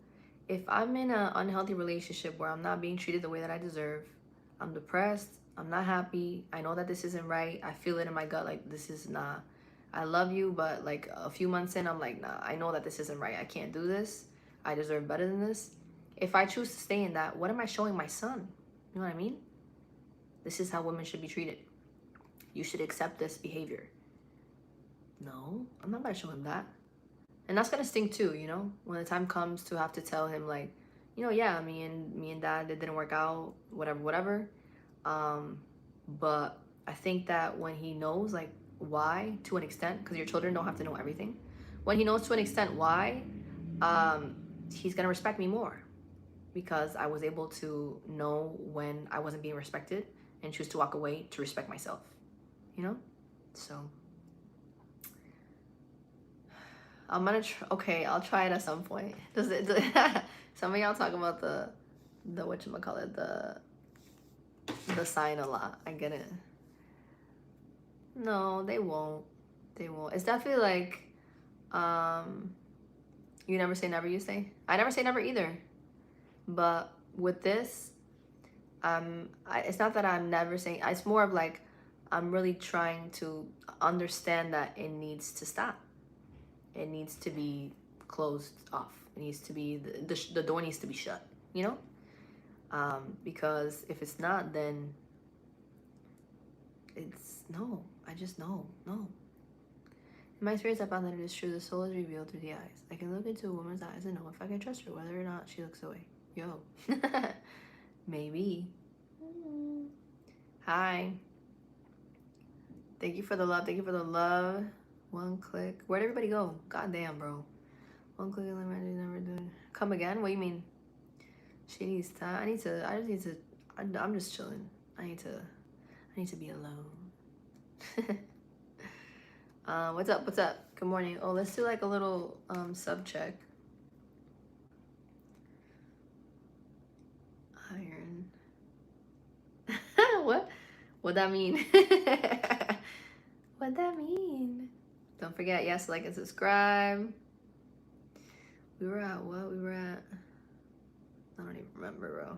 If I'm in an unhealthy relationship where I'm not being treated the way that I deserve, I'm depressed, I'm not happy, I know that this isn't right, I feel it in my gut, like this is not, I love you, but like a few months in, I'm like, nah, I know that this isn't right, I can't do this, I deserve better than this. If I choose to stay in that, what am I showing my son? You know what I mean? This is how women should be treated. You should accept this behavior. No, I'm not gonna show him that. And that's gonna sting too, you know, when the time comes to have to tell him like, you know, yeah, me and dad, it didn't work out, whatever. But I think that when he knows like why to an extent, because your children don't have to know everything. When he knows to an extent why, he's gonna respect me more, because I was able to know when I wasn't being respected and choose to walk away to respect myself, you know? So I'm gonna okay, I'll try it at some point. Does it some of y'all talk about the whatchamacallit, the sign a lot. I get it. No, they won't. They won't. It's definitely like, you never say never, you say. I never say never either. But with this, it's not that I'm never saying, it's more of like, I'm really trying to understand that it needs to stop. It needs to be closed off. It needs to be, the door needs to be shut, you know? Because if it's not, then it's no. I just no. In my experience, I found that it is true. The soul is revealed through the eyes. I can look into a woman's eyes and know if I can trust her, whether or not she looks away. Yo. Maybe. Hi. Thank you for the love. Thank you for the love. One click. Where'd everybody go? God damn, bro. One click and never do. Come again? What do you mean? She needs time. I'm just chilling. I need to be alone. What's up? Good morning. Oh, let's do like a little sub check. Iron. What that mean? What that mean? Don't forget, yes, like and subscribe. We were at what? I don't even remember, bro.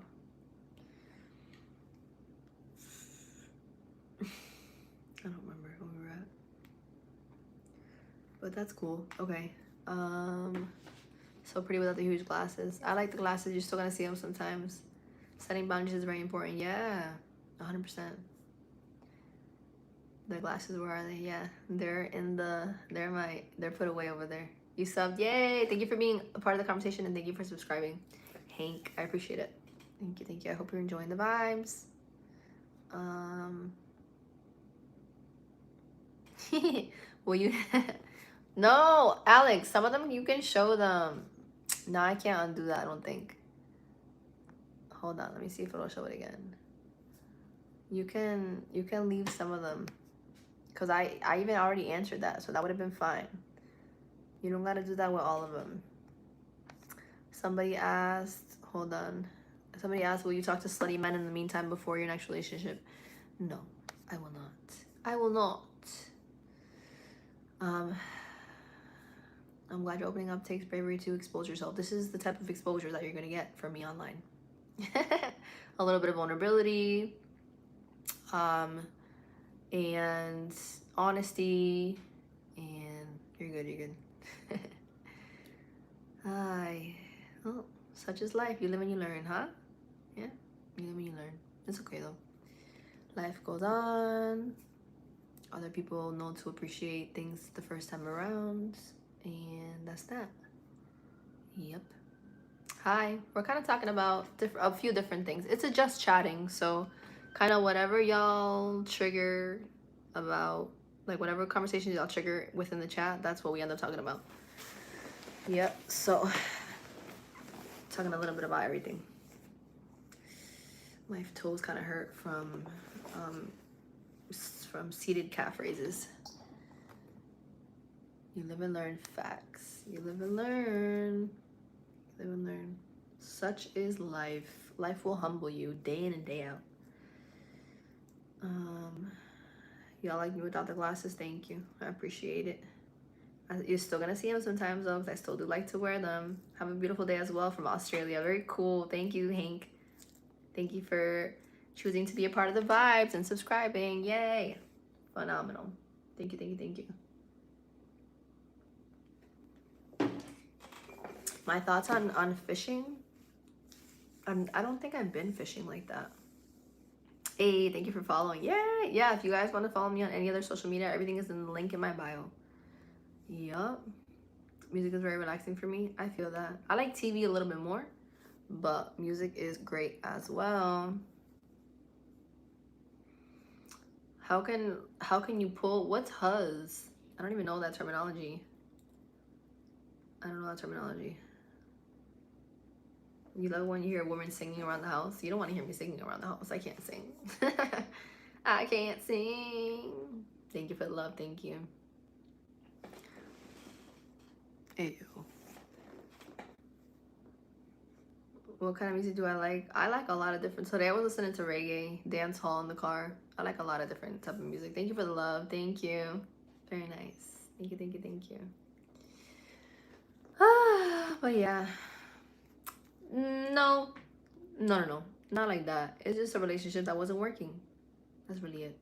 I don't remember where we were at. But that's cool. Okay. So pretty without the huge glasses. I like the glasses. You're still gonna see them sometimes. Setting boundaries is very important. Yeah, 100%. The glasses, where are they? Yeah, they're put away over there. You subbed. Yay! Thank you for being a part of the conversation, and thank you for subscribing, Hank. I appreciate it. Thank you. I hope you're enjoying the vibes. Will you? No, Alex. Some of them you can show them. No, I can't undo that. I don't think. Hold on. Let me see if it'll show it again. You can leave some of them, because I even already answered that, so that would have been fine. You don't gotta do that with all of them. Somebody asked, hold on. Somebody asked, will you talk to slutty men in the meantime before your next relationship? No, I will not. I will not. I'm glad you're opening up. Takes bravery to expose yourself. This is the type of exposure that you're gonna get from me online. A little bit of vulnerability, and honesty, and you're good. Hi. Oh, such is life. You live and you learn, huh? Yeah, you live and you learn. It's okay though. Life goes on. Other people know to appreciate things the first time around, and that's that. Yep. Hi. We're kind of talking about a few different things. It's a just chatting, so kind of whatever y'all trigger about, like whatever conversations y'all trigger within the chat, that's what we end up talking about. Yep. So talking a little bit about everything. My toes kind of hurt from seated calf raises. You live and learn. Facts. You live and learn. Live and learn. Such is life. Life will humble you day in and day out. Y'all like me without the glasses? Thank you. I appreciate it. You're still gonna see them sometimes though, because I still do like to wear them. Have a beautiful day as well from Australia. Very cool. Thank you, Hank. Thank you for choosing to be a part of the vibes and subscribing. Yay. Phenomenal. Thank you. My thoughts on fishing. I don't think I've been fishing like that. Hey, thank you for following. Yeah. If you guys want to follow me on any other social media, everything is in the link in my bio. Yup. Music is very relaxing for me. I feel that. I like TV a little bit more, but music is great as well. How can you pull? What's huzz? I don't even know that terminology. I don't know that terminology. You love when you hear a woman singing around the house. You don't want to hear me singing around the house. I can't sing. I can't sing. Thank you for the love. Thank you. Ew. What kind of music do I like? I like a lot of different. Today I was listening to reggae, dance hall in the car. I like a lot of different type of music. Thank you for the love. Thank you. Very nice. Thank you, thank you, thank you. But yeah. No. No. Not like that. It's just a relationship that wasn't working. That's really it.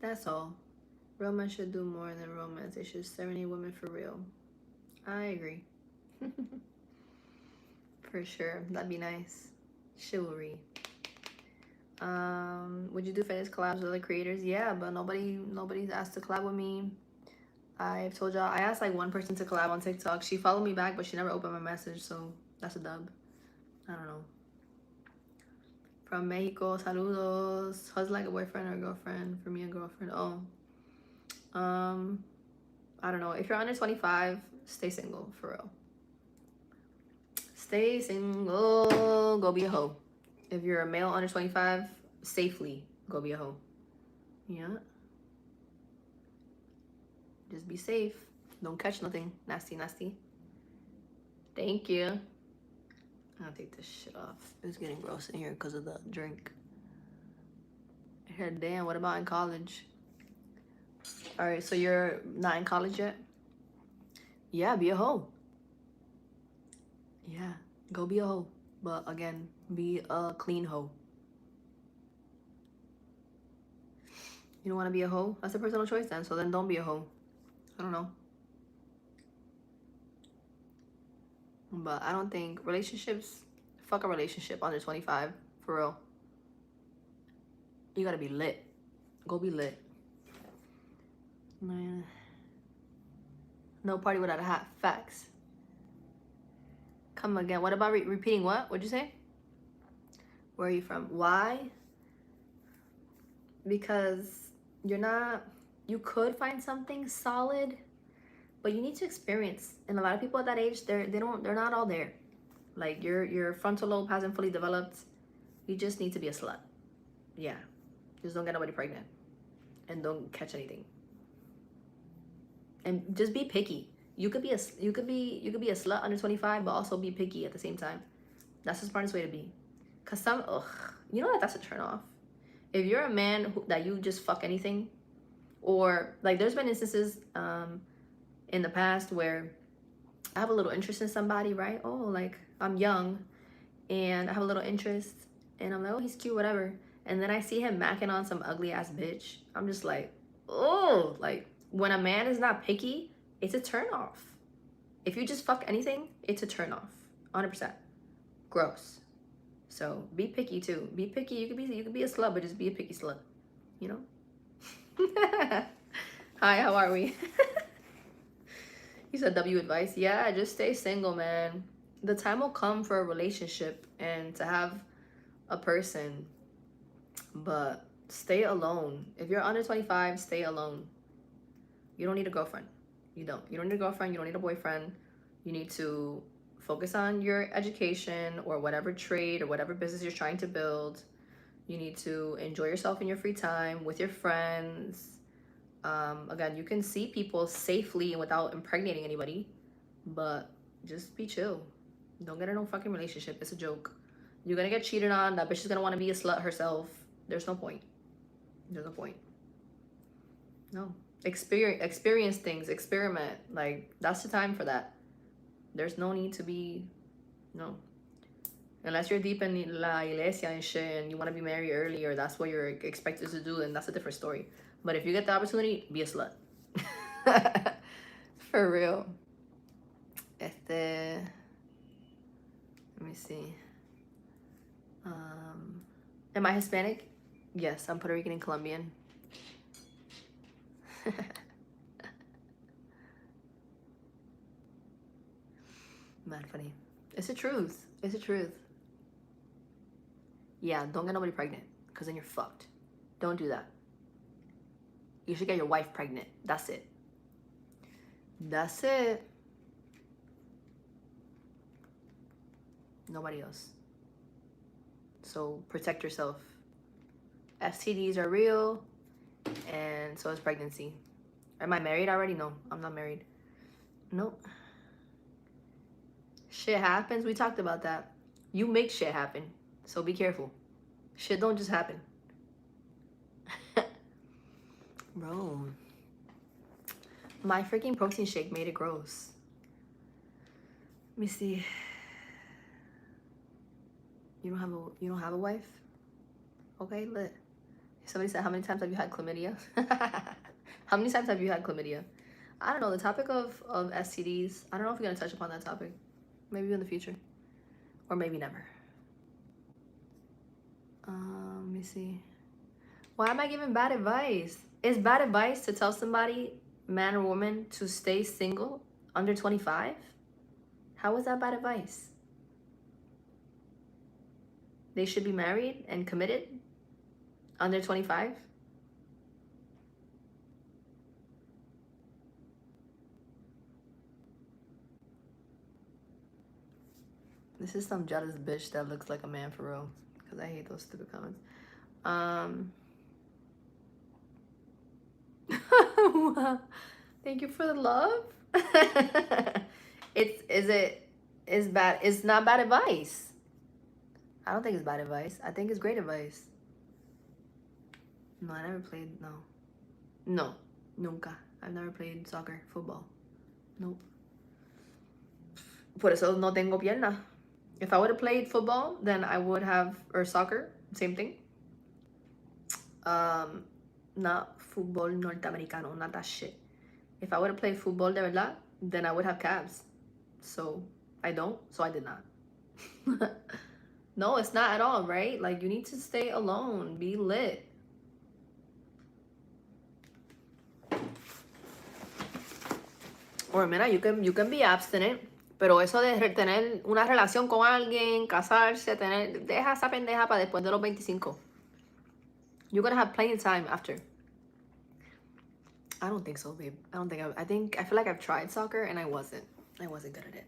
That's all. Real men should do more than romance. They should serenade women for real. I agree. For sure. That'd be nice. Chivalry. Would you do fitness collabs with other creators? Yeah, but nobody's asked to collab with me. I've told y'all I asked like one person to collab on TikTok. She followed me back, but she never opened my message, so that's a dub. I don't know. From Mexico, saludos. How's like a boyfriend or a girlfriend? For me, a girlfriend. Oh. I don't know. If you're under 25, stay single, for real. Stay single. Go be a hoe. If you're a male under 25, safely go be a hoe. Yeah. Just be safe. Don't catch nothing. Nasty, nasty. Thank you. I'll take this shit off. It's getting gross in here because of the drink. Damn, what about in college? Alright, so you're not in college yet? Yeah, be a hoe. Yeah, go be a hoe. But again, be a clean hoe. You don't want to be a hoe? That's a personal choice then. So then don't be a hoe. I don't know. But I don't think relationships, fuck a relationship under 25, for real. You gotta be lit. Go be lit. Man. No party without a hat. Facts. Come again. What about repeating what? What'd you say? Where are you from? Why? Because you could find something solid, but you need to experience. And a lot of people at that age, they're not all there. Like your frontal lobe hasn't fully developed. You just need to be a slut. Yeah. Just don't get nobody pregnant. And don't catch anything. And just be picky. You could be a slut under 25, but also be picky at the same time. That's the smartest way to be. Cause you know that's a turn off. If you're a man that you just fuck anything, or like there's been instances in the past where I have a little interest in somebody, right? Oh, like I'm young and I have a little interest and I'm like, oh, he's cute, whatever. And then I see him macking on some ugly ass bitch. I'm just like, oh, like when a man is not picky, it's a turn off. If you just fuck anything, it's a turn off. 100%. Gross. So be picky too. Be picky. You could be a slut, but just be a picky slut. You know? Hi, how are we? You said W advice. Yeah, just stay single, man. The time will come for a relationship and to have a person, but stay alone. If you're under 25, stay alone. You don't need a girlfriend. You don't need a girlfriend. You don't need a boyfriend. You need to focus on your education or whatever trade or whatever business you're trying to build. You need to enjoy yourself in your free time with your friends. Again, you can see people safely and without impregnating anybody, but just be chill. Don't get in no fucking relationship. It's a joke. You're gonna get cheated on. That bitch is gonna want to be a slut herself. There's no point. There's no point. No. Experience things. Experiment. Like, that's the time for that. There's no need to be, no. Unless you're deep in la iglesia and shit and you want to be married early or that's what you're expected to do, then that's a different story. But if you get the opportunity, be a slut. For real. Let me see. Am I Hispanic? Yes, I'm Puerto Rican and Colombian. Mad funny. It's the truth. It's the truth. Yeah, don't get nobody pregnant because then you're fucked. Don't do that. You should get your wife pregnant. That's it. That's it. Nobody else. So protect yourself. STDs are real, and so is pregnancy. Am I married already? No, I'm not married. Nope. Shit happens. We talked about that. You make shit happen. So be careful. Shit don't just happen. Bro. My freaking protein shake made it gross. Let me see. You don't have a wife? Okay, lit. Somebody said, how many times have you had chlamydia? How many times have you had chlamydia? I don't know. The topic of STDs, I don't know if we're going to touch upon that topic. Maybe in the future. Or maybe never. Let me see. Why am I giving bad advice? Is bad advice to tell somebody, man or woman, to stay single under 25? How is that bad advice? They should be married and committed under 25? This is some jealous bitch that looks like a man for real. Because I hate those stupid comments. Thank you for the love. It's not bad advice. I don't think it's bad advice. I think it's great advice. No, I never played. No, nunca. I've never played soccer, football. Nope. Por eso no tengo pierna. If I would have played football, then I would have, or soccer, same thing. Not football norteamericano, not that shit. If I would have played football de verdad, then I would have calves. So I don't, so I did not. No, it's not at all, right? Like, you need to stay alone, be lit. Or mira, you can be abstinent, pero eso de tener una relación con alguien, casarse, deja esa pendeja para después de los 25. You're gonna have plenty of time after. I don't think so, babe. I feel like I've tried soccer and I wasn't good at it.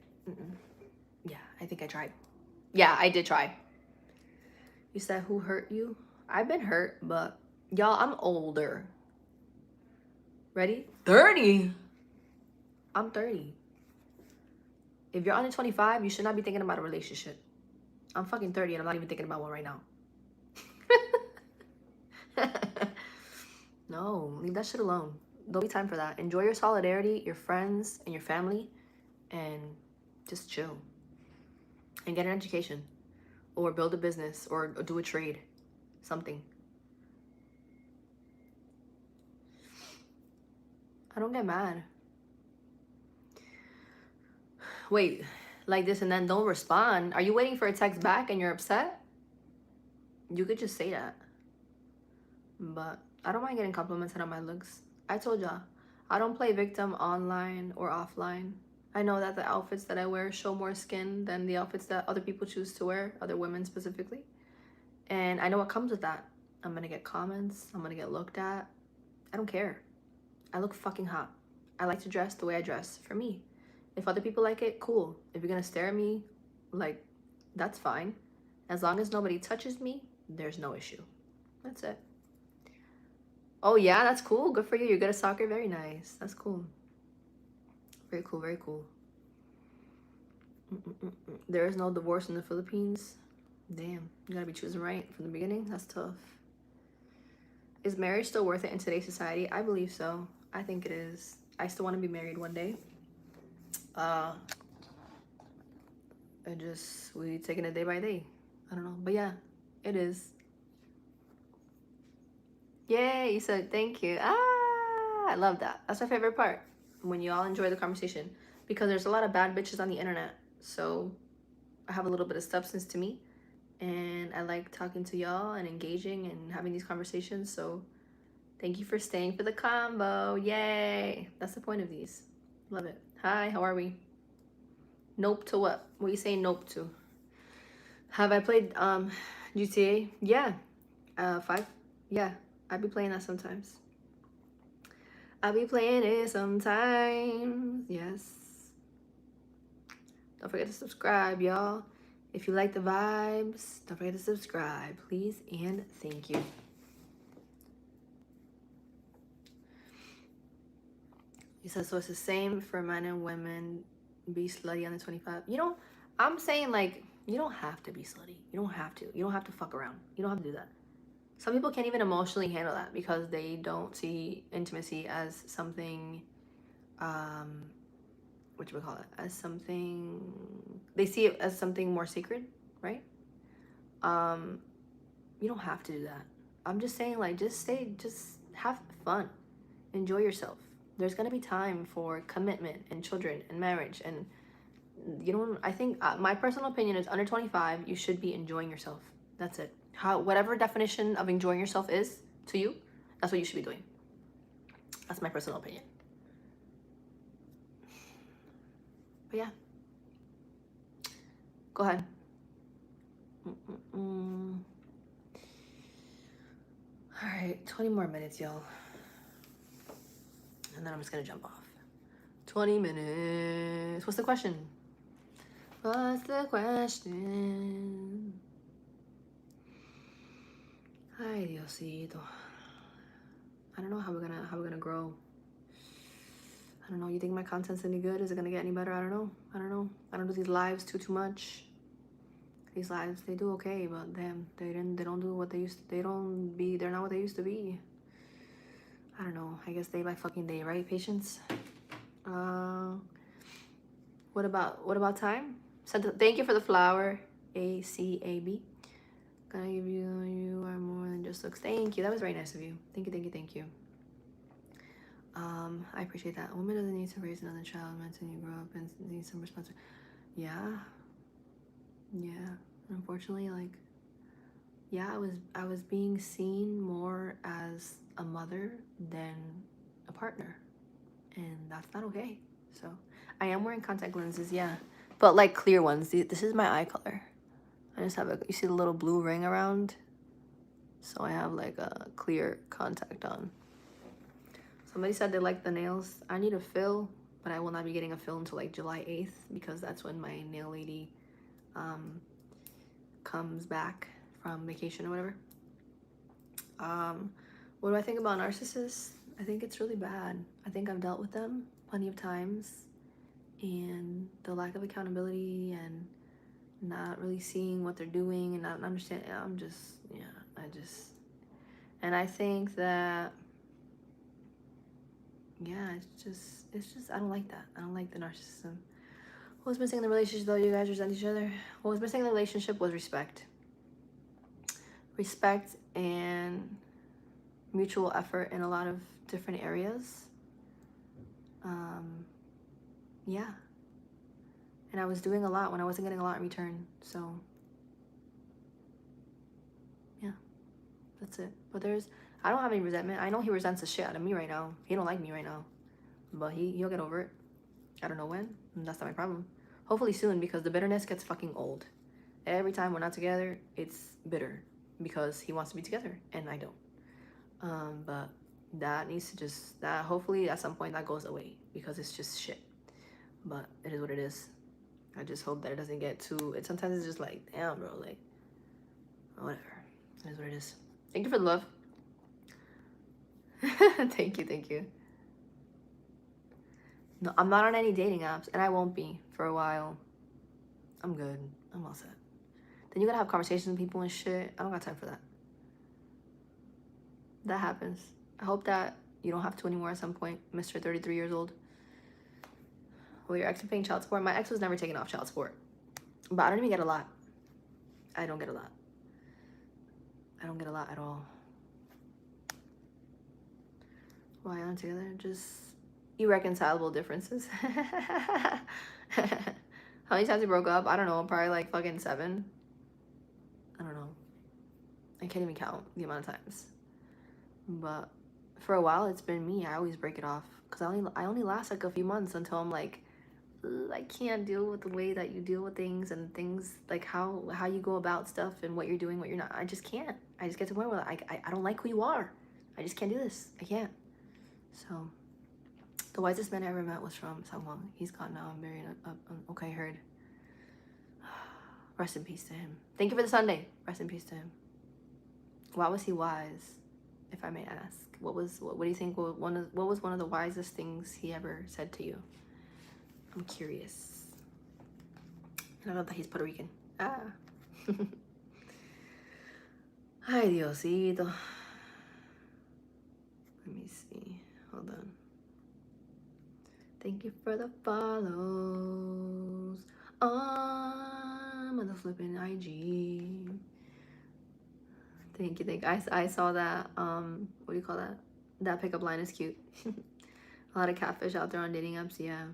Yeah, I think I tried. Yeah, I did try. You said who hurt you? I've been hurt, but y'all, I'm older. Ready? 30. I'm 30. If you're under 25, you should not be thinking about a relationship. I'm fucking 30 and I'm not even thinking about one right now. No, leave that shit alone. Don't be time for that. Enjoy your solidarity, your friends, and your family, and just chill. And get an education, or build a business, or do a trade, something. I don't get mad. Wait, like this and then don't respond. Are you waiting for a text back and you're upset? You could just say that. But I don't mind getting complimented on my looks. I told y'all, I don't play victim online or offline. I know that the outfits that I wear show more skin than the outfits that other people choose to wear, other women specifically. And I know what comes with that. I'm gonna get comments, I'm gonna get looked at. I don't care. I look fucking hot. I like to dress the way I dress for me. If other people like it, cool. If you're gonna stare at me, like, that's fine. As long as nobody touches me, there's no issue. That's it. Oh yeah, that's cool. Good for you. You're good at soccer. Very nice. That's cool. Very cool, very cool. There is no divorce in the Philippines. Damn, you gotta be choosing right from the beginning. That's tough. Is marriage still worth it in today's society? I believe so. I think it is. I still want to be married one day. We taking it day by day. I don't know, but yeah, it is. Yay, you said thank you. I love that. That's my favorite part, when you all enjoy the conversation, because there's a lot of bad bitches on the internet. So I have a little bit of substance to me, and I like talking to y'all and engaging and having these conversations. So thank you for staying for the combo. Yay. That's the point of these. Love it. Hi, how are we? Nope to what? What are you saying nope to? Have I played GTA? Yeah. 5? Yeah. I'd be playing that sometimes. I'll be playing it sometimes. Yes. Don't forget to subscribe, y'all. If you like the vibes, don't forget to subscribe, please and thank you. He says, so it's the same for men and women. Be slutty under 25. You know, I'm saying like, you don't have to be slutty. You don't have to. You don't have to fuck around. You don't have to do that. Some people can't even emotionally handle that because they don't see intimacy as something, what do we call it? As something, they see it as something more sacred, right? You don't have to do that. I'm just saying, like, just have fun, enjoy yourself. There's gonna be time for commitment and children and marriage, and you know, I think my personal opinion is under 25, you should be enjoying yourself. That's it. Whatever definition of enjoying yourself is to you, that's what you should be doing. That's my personal opinion. But yeah, go ahead. All right, 20 more minutes, y'all. And then I'm just gonna jump off. 20 minutes. What's the question? What's the question? Ay, Diosito. I don't know how we're gonna grow. I don't know. You think my content's any good? Is it gonna get any better? I don't know. I don't do these lives too much. These lives, they do okay, but damn, they don't do what they used to. They're not what they used to be. I don't know. I guess day by fucking day, right? Patience. What about time? Thank you for the flower. ACAB. Gonna give you are more than just looks. Thank you. That was very nice of you. Thank you. I appreciate that. A woman doesn't need to raise another child until you grow up and need some responsibility. Yeah. Unfortunately, like, yeah, I was being seen more as a mother than a partner, and that's not okay. So I am wearing contact lenses, yeah, but like clear ones. This is my eye color. I just have you see the little blue ring around, so I have like a clear contact on. Somebody said they like the nails. I need a fill, but I will not be getting a fill until like July 8th because that's when my nail lady comes back from vacation or whatever. What do I think about narcissists? I think it's really bad. I think I've dealt with them plenty of times, and the lack of accountability and not really seeing what they're doing and not understanding. And I think that, yeah, it's just I don't like that. I don't like the narcissism. What was missing in the relationship though? You guys resent each other. What was missing in the relationship was respect. Respect and mutual effort in a lot of different areas. Yeah. And I was doing a lot when I wasn't getting a lot in return. So yeah, that's it. But I don't have any resentment. I know he resents the shit out of me right now. He don't like me right now. But he'll get over it. I don't know when. And that's not my problem. Hopefully soon, because the bitterness gets fucking old. Every time we're not together, it's bitter because he wants to be together and I don't. But that needs to hopefully at some point that goes away because it's just shit. But it is what it is. I just hope that it doesn't get sometimes it's just like, damn, bro, like, whatever. It is what it is. Thank you for the love. Thank you. No, I'm not on any dating apps, and I won't be for a while. I'm good. I'm all set. Then you gotta have conversations with people and shit. I don't got time for that. That happens. I hope that you don't have to anymore at some point, Mr. 33 years old. Well, your ex is paying child support? My ex was never taking off child support. But I don't even get a lot. I don't get a lot. I don't get a lot at all. Why aren't together? Just irreconcilable differences. How many times we broke up? I don't know. Probably like fucking 7. I don't know. I can't even count the amount of times. But for a while, it's been me. I always break it off. Because I only last like a few months until I'm like, I can't deal with the way that you deal with things and things like how you go about stuff and what you're doing, what you're not. I just can't. I just get to the point where I don't like who you are. I just can't do this. I can't. So The wisest man I ever met was from someone. He's gone now. I'm very okay. Heard. Rest in peace to him. Thank you for the Sunday. Rest in peace to him. Why was he wise, if I may ask? What do you think? What was one of the wisest things he ever said to you? I'm curious. I know that he's Puerto Rican. Ah. Ay, Diosito. Let me see. Hold on. Thank you for the follows on the flipping IG. Thank you. I saw that. What do you call that? That pickup line is cute. A lot of catfish out there on dating apps, yeah.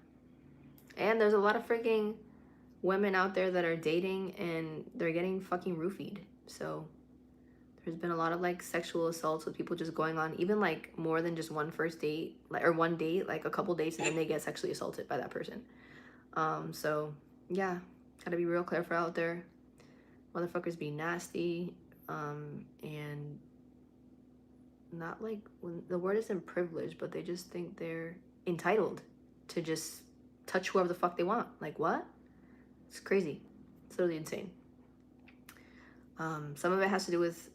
And there's a lot of freaking women out there that are dating and they're getting fucking roofied. So there's been a lot of like sexual assaults with people just going on even like more than just one first date, like, or one date, like a couple dates, and then they get sexually assaulted by that person. So yeah, gotta be real careful out there. Motherfuckers be nasty, and not like, when the word isn't privileged, but they just think they're entitled to just touch whoever the fuck they want. Like, what? It's crazy. It's literally insane. Some of it has to do with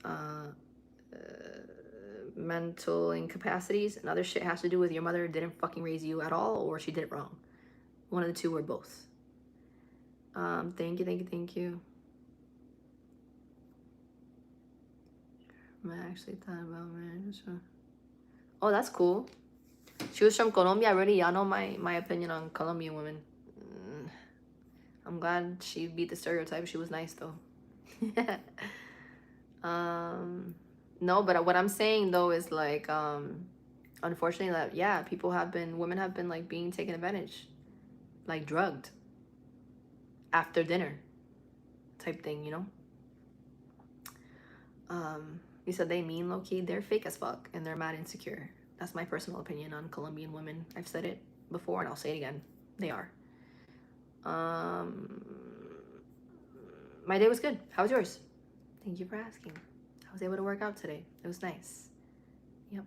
mental incapacities, and other shit has to do with your mother didn't fucking raise you at all, or she did it wrong. One of the two or both. Thank you. I actually thought about marriage. Oh, that's cool. She was from Colombia. Already, y'all know my opinion on Colombian women. I'm glad she beat the stereotype. She was nice though. No, but what I'm saying though is like, unfortunately, that yeah, women have been like being taken advantage, like drugged after dinner type thing, you know. You said they mean low key. They're fake as fuck and they're mad insecure. That's my personal opinion on Colombian women. I've said it before and I'll say it again. They are. My day was good. How was yours? Thank you for asking. I was able to work out today. It was nice. Yep,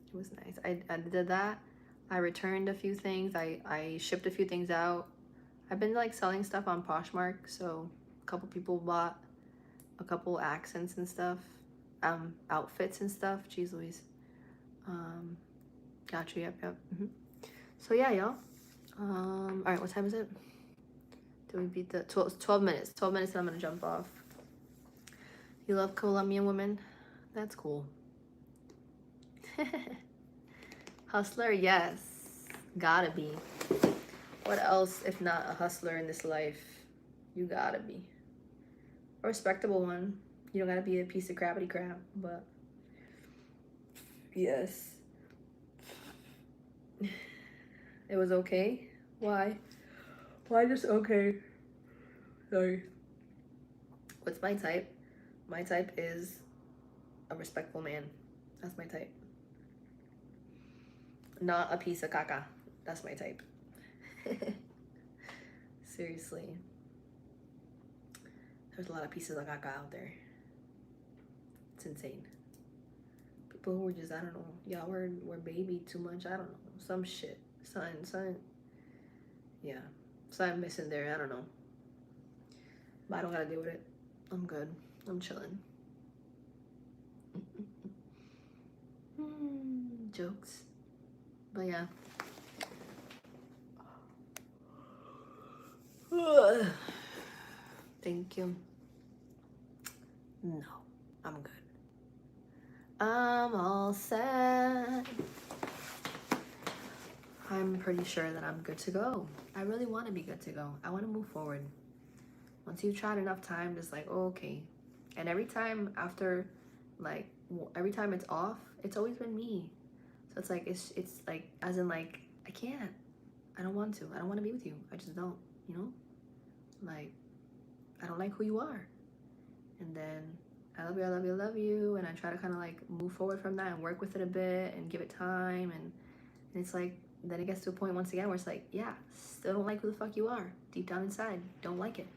it was nice. I did that. I returned a few things. I shipped a few things out. I've been like selling stuff on Poshmark, so a couple people bought a couple accents and stuff, outfits and stuff. Jeez Louise. Gotcha. Yep. So yeah, y'all. All right, what time is it? Did we beat the 12 minutes? 12 minutes and I'm gonna jump off. You love Colombian women? That's cool. Hustler, yes. Gotta be. What else if not a hustler in this life? You gotta be. A respectable one. You don't gotta be a piece of crappity crap, but yes. It was okay? Why? Why just okay? Sorry. What's my type? My type is a respectful man. That's my type. Not a piece of caca. That's my type. Seriously. There's a lot of pieces of caca out there. It's insane. People who were just, I don't know, y'all were baby too much. I don't know. Some shit. Something. Yeah. Something missing there. I don't know. But I don't gotta deal with it. I'm good. I'm chilling. Jokes. But yeah. Thank you. No, I'm good. I'm all set. I'm pretty sure that I'm good to go. I really want to be good to go. I want to move forward. Once you've tried enough time, just like, oh, okay. And every time after, like, every time it's off, it's always been me. So it's like, it's like, as in like, I can't. I don't want to. I don't want to be with you. I just don't, you know? Like, I don't like who you are. And then I love you, and I try to kind of like move forward from that and work with it a bit and give it time, and it's like, then it gets to a point once again where it's like, yeah, still don't like who the fuck you are. Deep down inside, don't like it.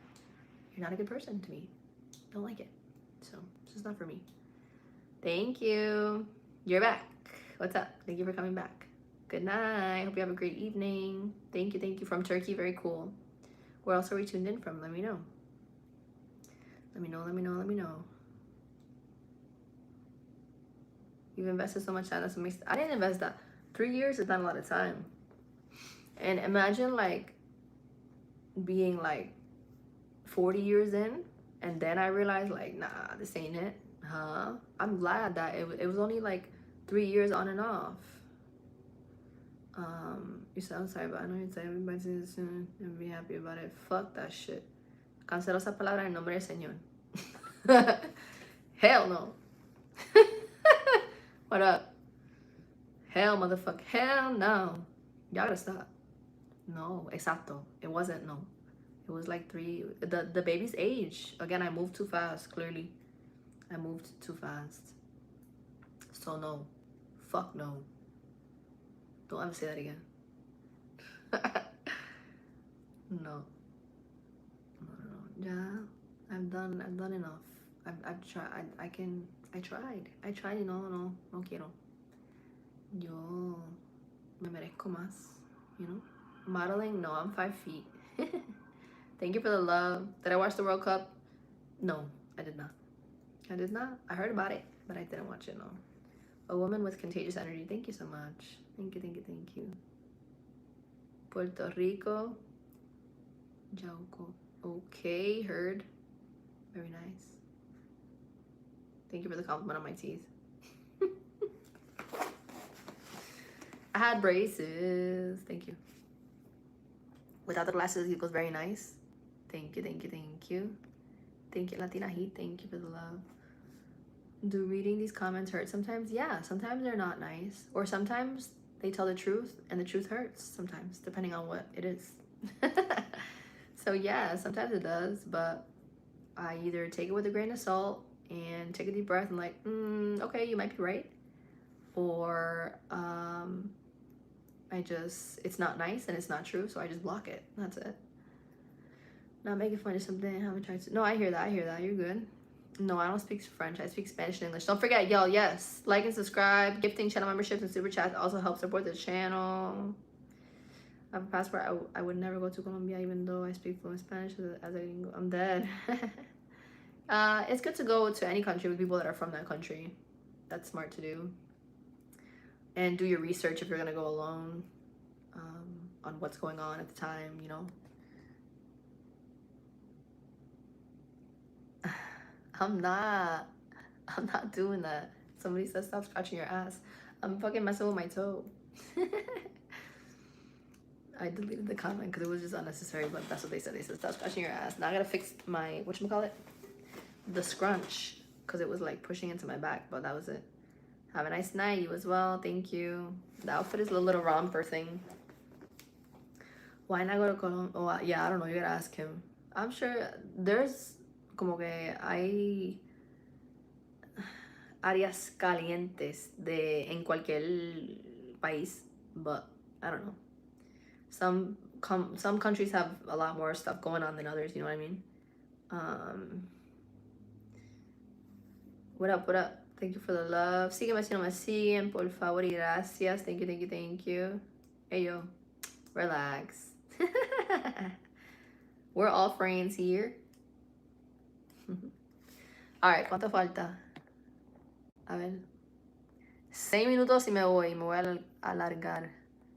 You're not a good person to me. Don't like it. So it's just not for me. Thank you. You're back. What's up? Thank you for coming back. Good night. Hope you have a great evening. Thank you from Turkey. Very cool. Where else are we tuned in from? Let me know. Let me know. You've invested so much time. That's amazing. I didn't invest that. 3 years is not a lot of time. And imagine like being like 40 years in, and then I realized like, nah, this ain't it. Huh? I'm glad that it was only like 3 years on and off. You sound sorry, but I know you'd say everybody says it soon and be happy about it. Fuck that shit. Cancelo esa palabra en nombre del Señor. Hell no. What up? Hell, motherfucker. Hell no. Y'all gotta stop. No, exacto. It wasn't, no. It was like 3. The baby's age. Again, I moved too fast, clearly. I moved too fast. So no. Fuck no. Don't ever say that again. No. Yeah. I've done enough. I've tried. I tried, no quiero. Yo me merezco más, you know? Modeling? No, I'm 5 feet. Thank you for the love. Did I watch the World Cup? No, I did not. I heard about it, but I didn't watch it, no. A woman with contagious energy. Thank you so much. Thank you. Puerto Rico. Jauco. Okay, heard. Very nice. Thank you for the compliment on my teeth. I had braces. Thank you. Without the glasses, it goes very nice. Thank you. Thank you, Latina Heat. Thank you for the love. Do reading these comments hurt sometimes? Yeah, sometimes they're not nice. Or sometimes they tell the truth, and the truth hurts sometimes, depending on what it is. So yeah, sometimes it does, but I either take it with a grain of salt and take a deep breath and like, okay, you might be right. Or it's not nice and it's not true, so I just block it. That's it. Not making fun of something I haven't tried to. No, I hear that. You're good. No, I don't speak French. I speak Spanish and English. Don't forget, y'all, yes, like and subscribe. Gifting channel memberships and super chats also help support the channel. I have a passport. I would never go to Colombia even though I speak fluent Spanish I'm dead. It's good to go to any country with people that are from that country. That's smart to do. And do your research if you're going to go alone on what's going on at the time, you know. I'm not doing that. Somebody says stop scratching your ass. I'm fucking messing with my toe. I deleted the comment because it was just unnecessary, but that's what they said. They said stop scratching your ass. Now I gotta fix my, whatchamacallit? The scrunch, because it was like pushing into my back, but that was it. Have a nice night. You as well. Thank you. The outfit is a little romper thing. Why not go to Colombia? Oh, yeah, I don't know. You gotta ask him. I'm sure there's como que hay áreas calientes en cualquier país, but I don't know. Some countries have a lot more stuff going on than others, you know what I mean? What up? Thank you for the love. Sígueme si no me siguen, por favor y gracias. Thank you. Hey, yo. Relax. We're all friends here. Alright, ¿cuánto falta? A ver. 6 minutos y me voy a alargar.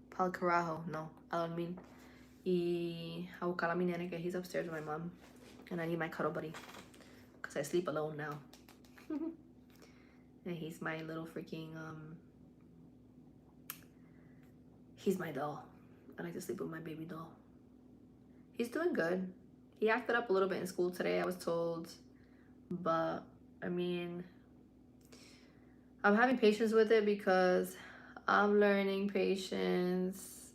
Pa'l carajo. No, a dormir. Y a buscar a mi nene, que he's upstairs with my mom. And I need my cuddle buddy. Because I sleep alone now. And he's my little freaking, he's my doll. I like to sleep with my baby doll. He's doing good. He acted up a little bit in school today, I was told. But, I mean, I'm having patience with it because I'm learning patience.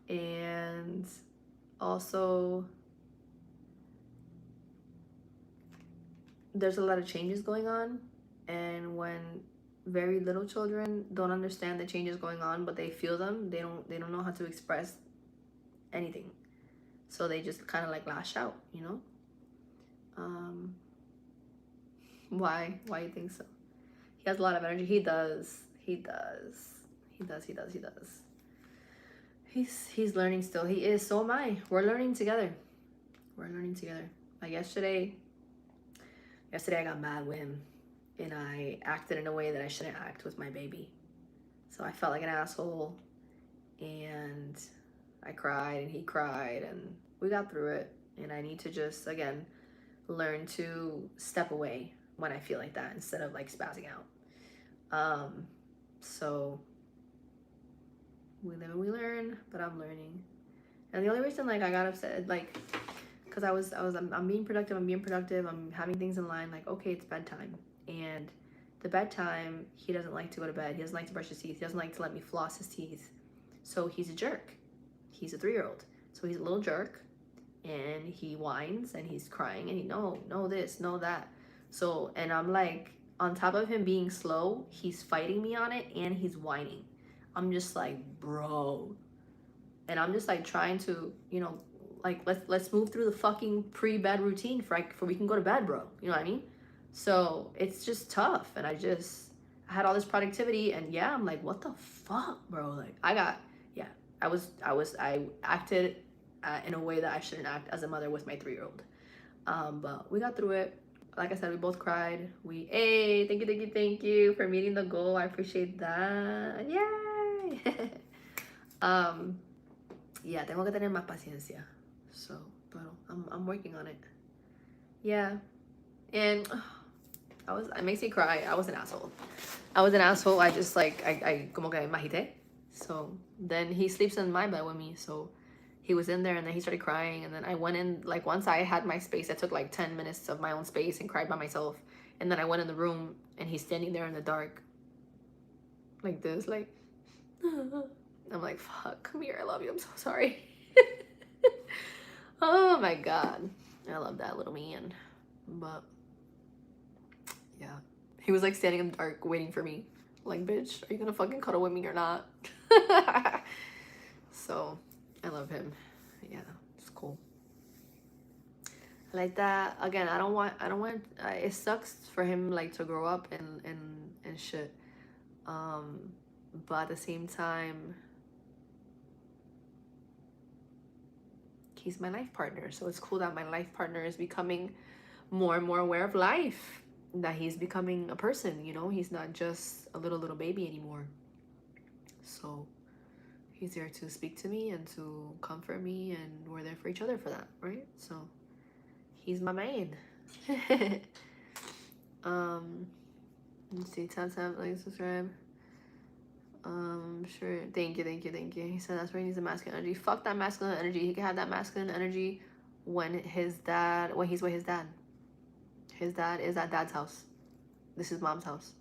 And also, there's a lot of changes going on. And when very little children don't understand the changes going on, but they feel them, they don't know how to express anything, so they just kind of like lash out, you know. Why you think so? He has a lot of energy. He does. he's learning still. He is. So am I. We're learning together. We're learning together. Like yesterday I got mad with him, and I acted in a way that I shouldn't act with my baby. So I felt like an asshole, and I cried, and he cried, and we got through it. And I need to just, again, learn to step away when I feel like that instead of like spazzing out. So we live and we learn, but I'm learning. And the only reason like I got upset, like, because I'm being productive, I'm having things in line, like, okay, it's bedtime. And the bedtime, he doesn't like to go to bed. He doesn't like to brush his teeth. He doesn't like to let me floss his teeth. So he's a jerk. He's a 3-year-old. So he's a little jerk, and he whines and he's crying and he no this, no that. So, and I'm like, on top of him being slow, he's fighting me on it and he's whining. I'm just like, bro. And I'm just like trying to, like, let's move through the fucking pre-bed routine for we can go to bed, bro. You know what I mean? So it's just tough. And I had all this productivity, and yeah, I'm like, what the fuck, bro? Like, I acted in a way that I shouldn't act as a mother with my 3-year-old. But we got through it. Like I said, we both cried. Hey, thank you for meeting the goal. I appreciate that. Yay! Yeah, tengo que tener más paciencia. So, pero I'm working on it. Yeah. And it makes me cry. I was an asshole. I just like, I como que me agité. So then he sleeps in my bed with me. So he was in there, and then he started crying. And then I went in, like, once I had my space, I took like 10 minutes of my own space and cried by myself. And then I went in the room, and he's standing there in the dark like this, like, I'm like, fuck, come here, I love you, I'm so sorry. Oh my god, I love that little man. But yeah, he was like standing in the dark waiting for me, like, bitch, are you gonna fucking cuddle with me or not? So I love him. Yeah, it's cool. Like that. Again, I don't want it sucks for him, like, to grow up and shit. But at the same time, he's my life partner. So it's cool that my life partner is becoming more and more aware of life, that he's becoming a person, he's not just a little baby anymore. So he's there to speak to me and to comfort me, and we're there for each other for that, right? So he's my man. Let's see, tap, like, subscribe. Sure. Thank you. He said that's where he needs the masculine energy. Fuck that masculine energy. He can have that masculine energy when he's with his dad. His dad is at dad's house. This is mom's house.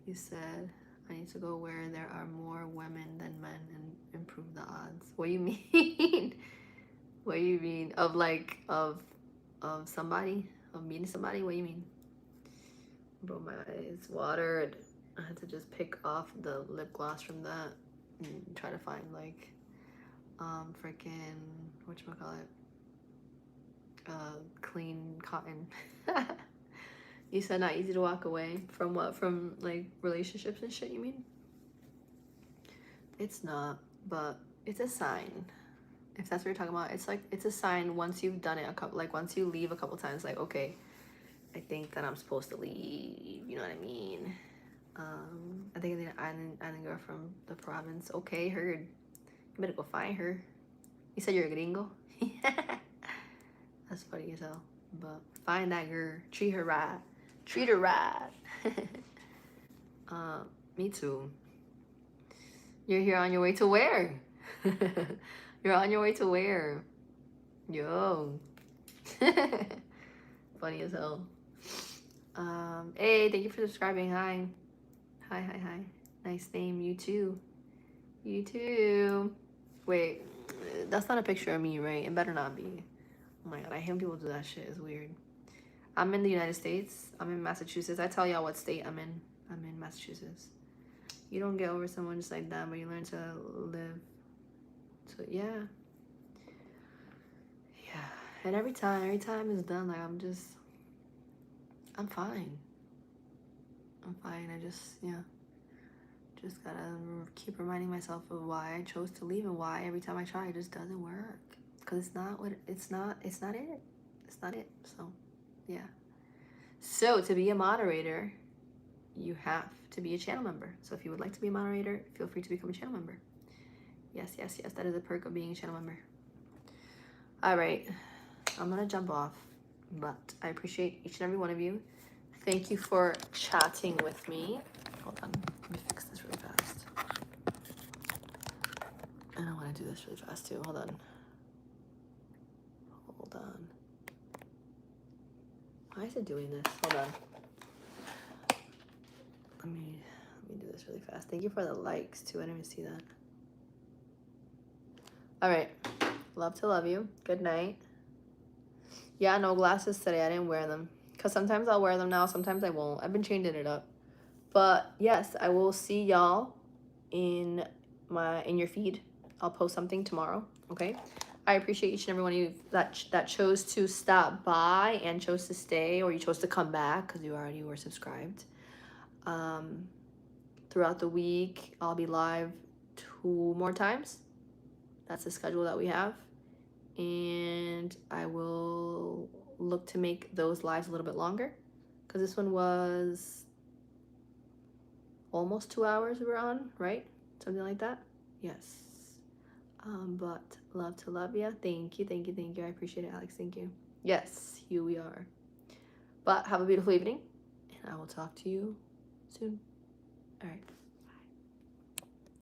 He said, I need to go where there are more women than men and improve the odds. What do you mean? What do you mean? Of somebody? Of meeting somebody? What do you mean? Bro, my eyes watered. I had to just pick off the lip gloss from that and try to find, like, freaking, whatchamacallit, clean cotton. You said not easy to walk away from what? From, like, relationships and shit, you mean? It's not, but it's a sign. If that's what you're talking about, it's like, it's a sign once you've done it once you leave a couple times, like, okay, I think that I'm supposed to leave, you know what I mean? I think the island girl from the province. Okay, heard. You better go find her. You said you're a gringo? That's funny as hell. But find that girl. Treat her right. Treat her right. Me too. You're here on your way to where? You're on your way to where? Yo. Funny as hell. Hey, thank you for subscribing. Hi. Hi. Nice name. You too. Wait, that's not a picture of me, right? It better not be. Oh my god, I hate when people do that shit. It's weird. I'm in the United States. I'm in Massachusetts. I tell y'all what state I'm in. I'm in Massachusetts. You don't get over someone just like that, but you learn to live. So yeah. And every time it's done, like, I'm fine. I'm fine. I just gotta keep reminding myself of why I chose to leave and why every time I try it just doesn't work. Because it's not it. It's not it. So, yeah. So, to be a moderator, you have to be a channel member. So, if you would like to be a moderator, feel free to become a channel member. Yes. That is a perk of being a channel member. All right. I'm going to jump off, but I appreciate each and every one of you. Thank you for chatting with me. Hold on. Let me fix this really fast. And I want to do this really fast too. Hold on. Why is it doing this? Hold on. Let me do this really fast. Thank you for the likes too. I didn't even see that. All right. Love to love you. Good night. Yeah, no glasses today. I didn't wear them. Because sometimes I'll wear them now. Sometimes I won't. I've been changing it up. But yes, I will see y'all in your feed. I'll post something tomorrow. Okay. I appreciate each and every one of you that chose to stop by and chose to stay, or you chose to come back because you already were subscribed. Throughout the week, I'll be live 2 more times. That's the schedule that we have. And I will look to make those lives a little bit longer because this one was almost 2 hours we were on, right? Something like that. Yes. But love to love ya. Thank you. I appreciate it, Alex. Thank you. Yes, here we are. But have a beautiful evening, and I will talk to you soon. All right.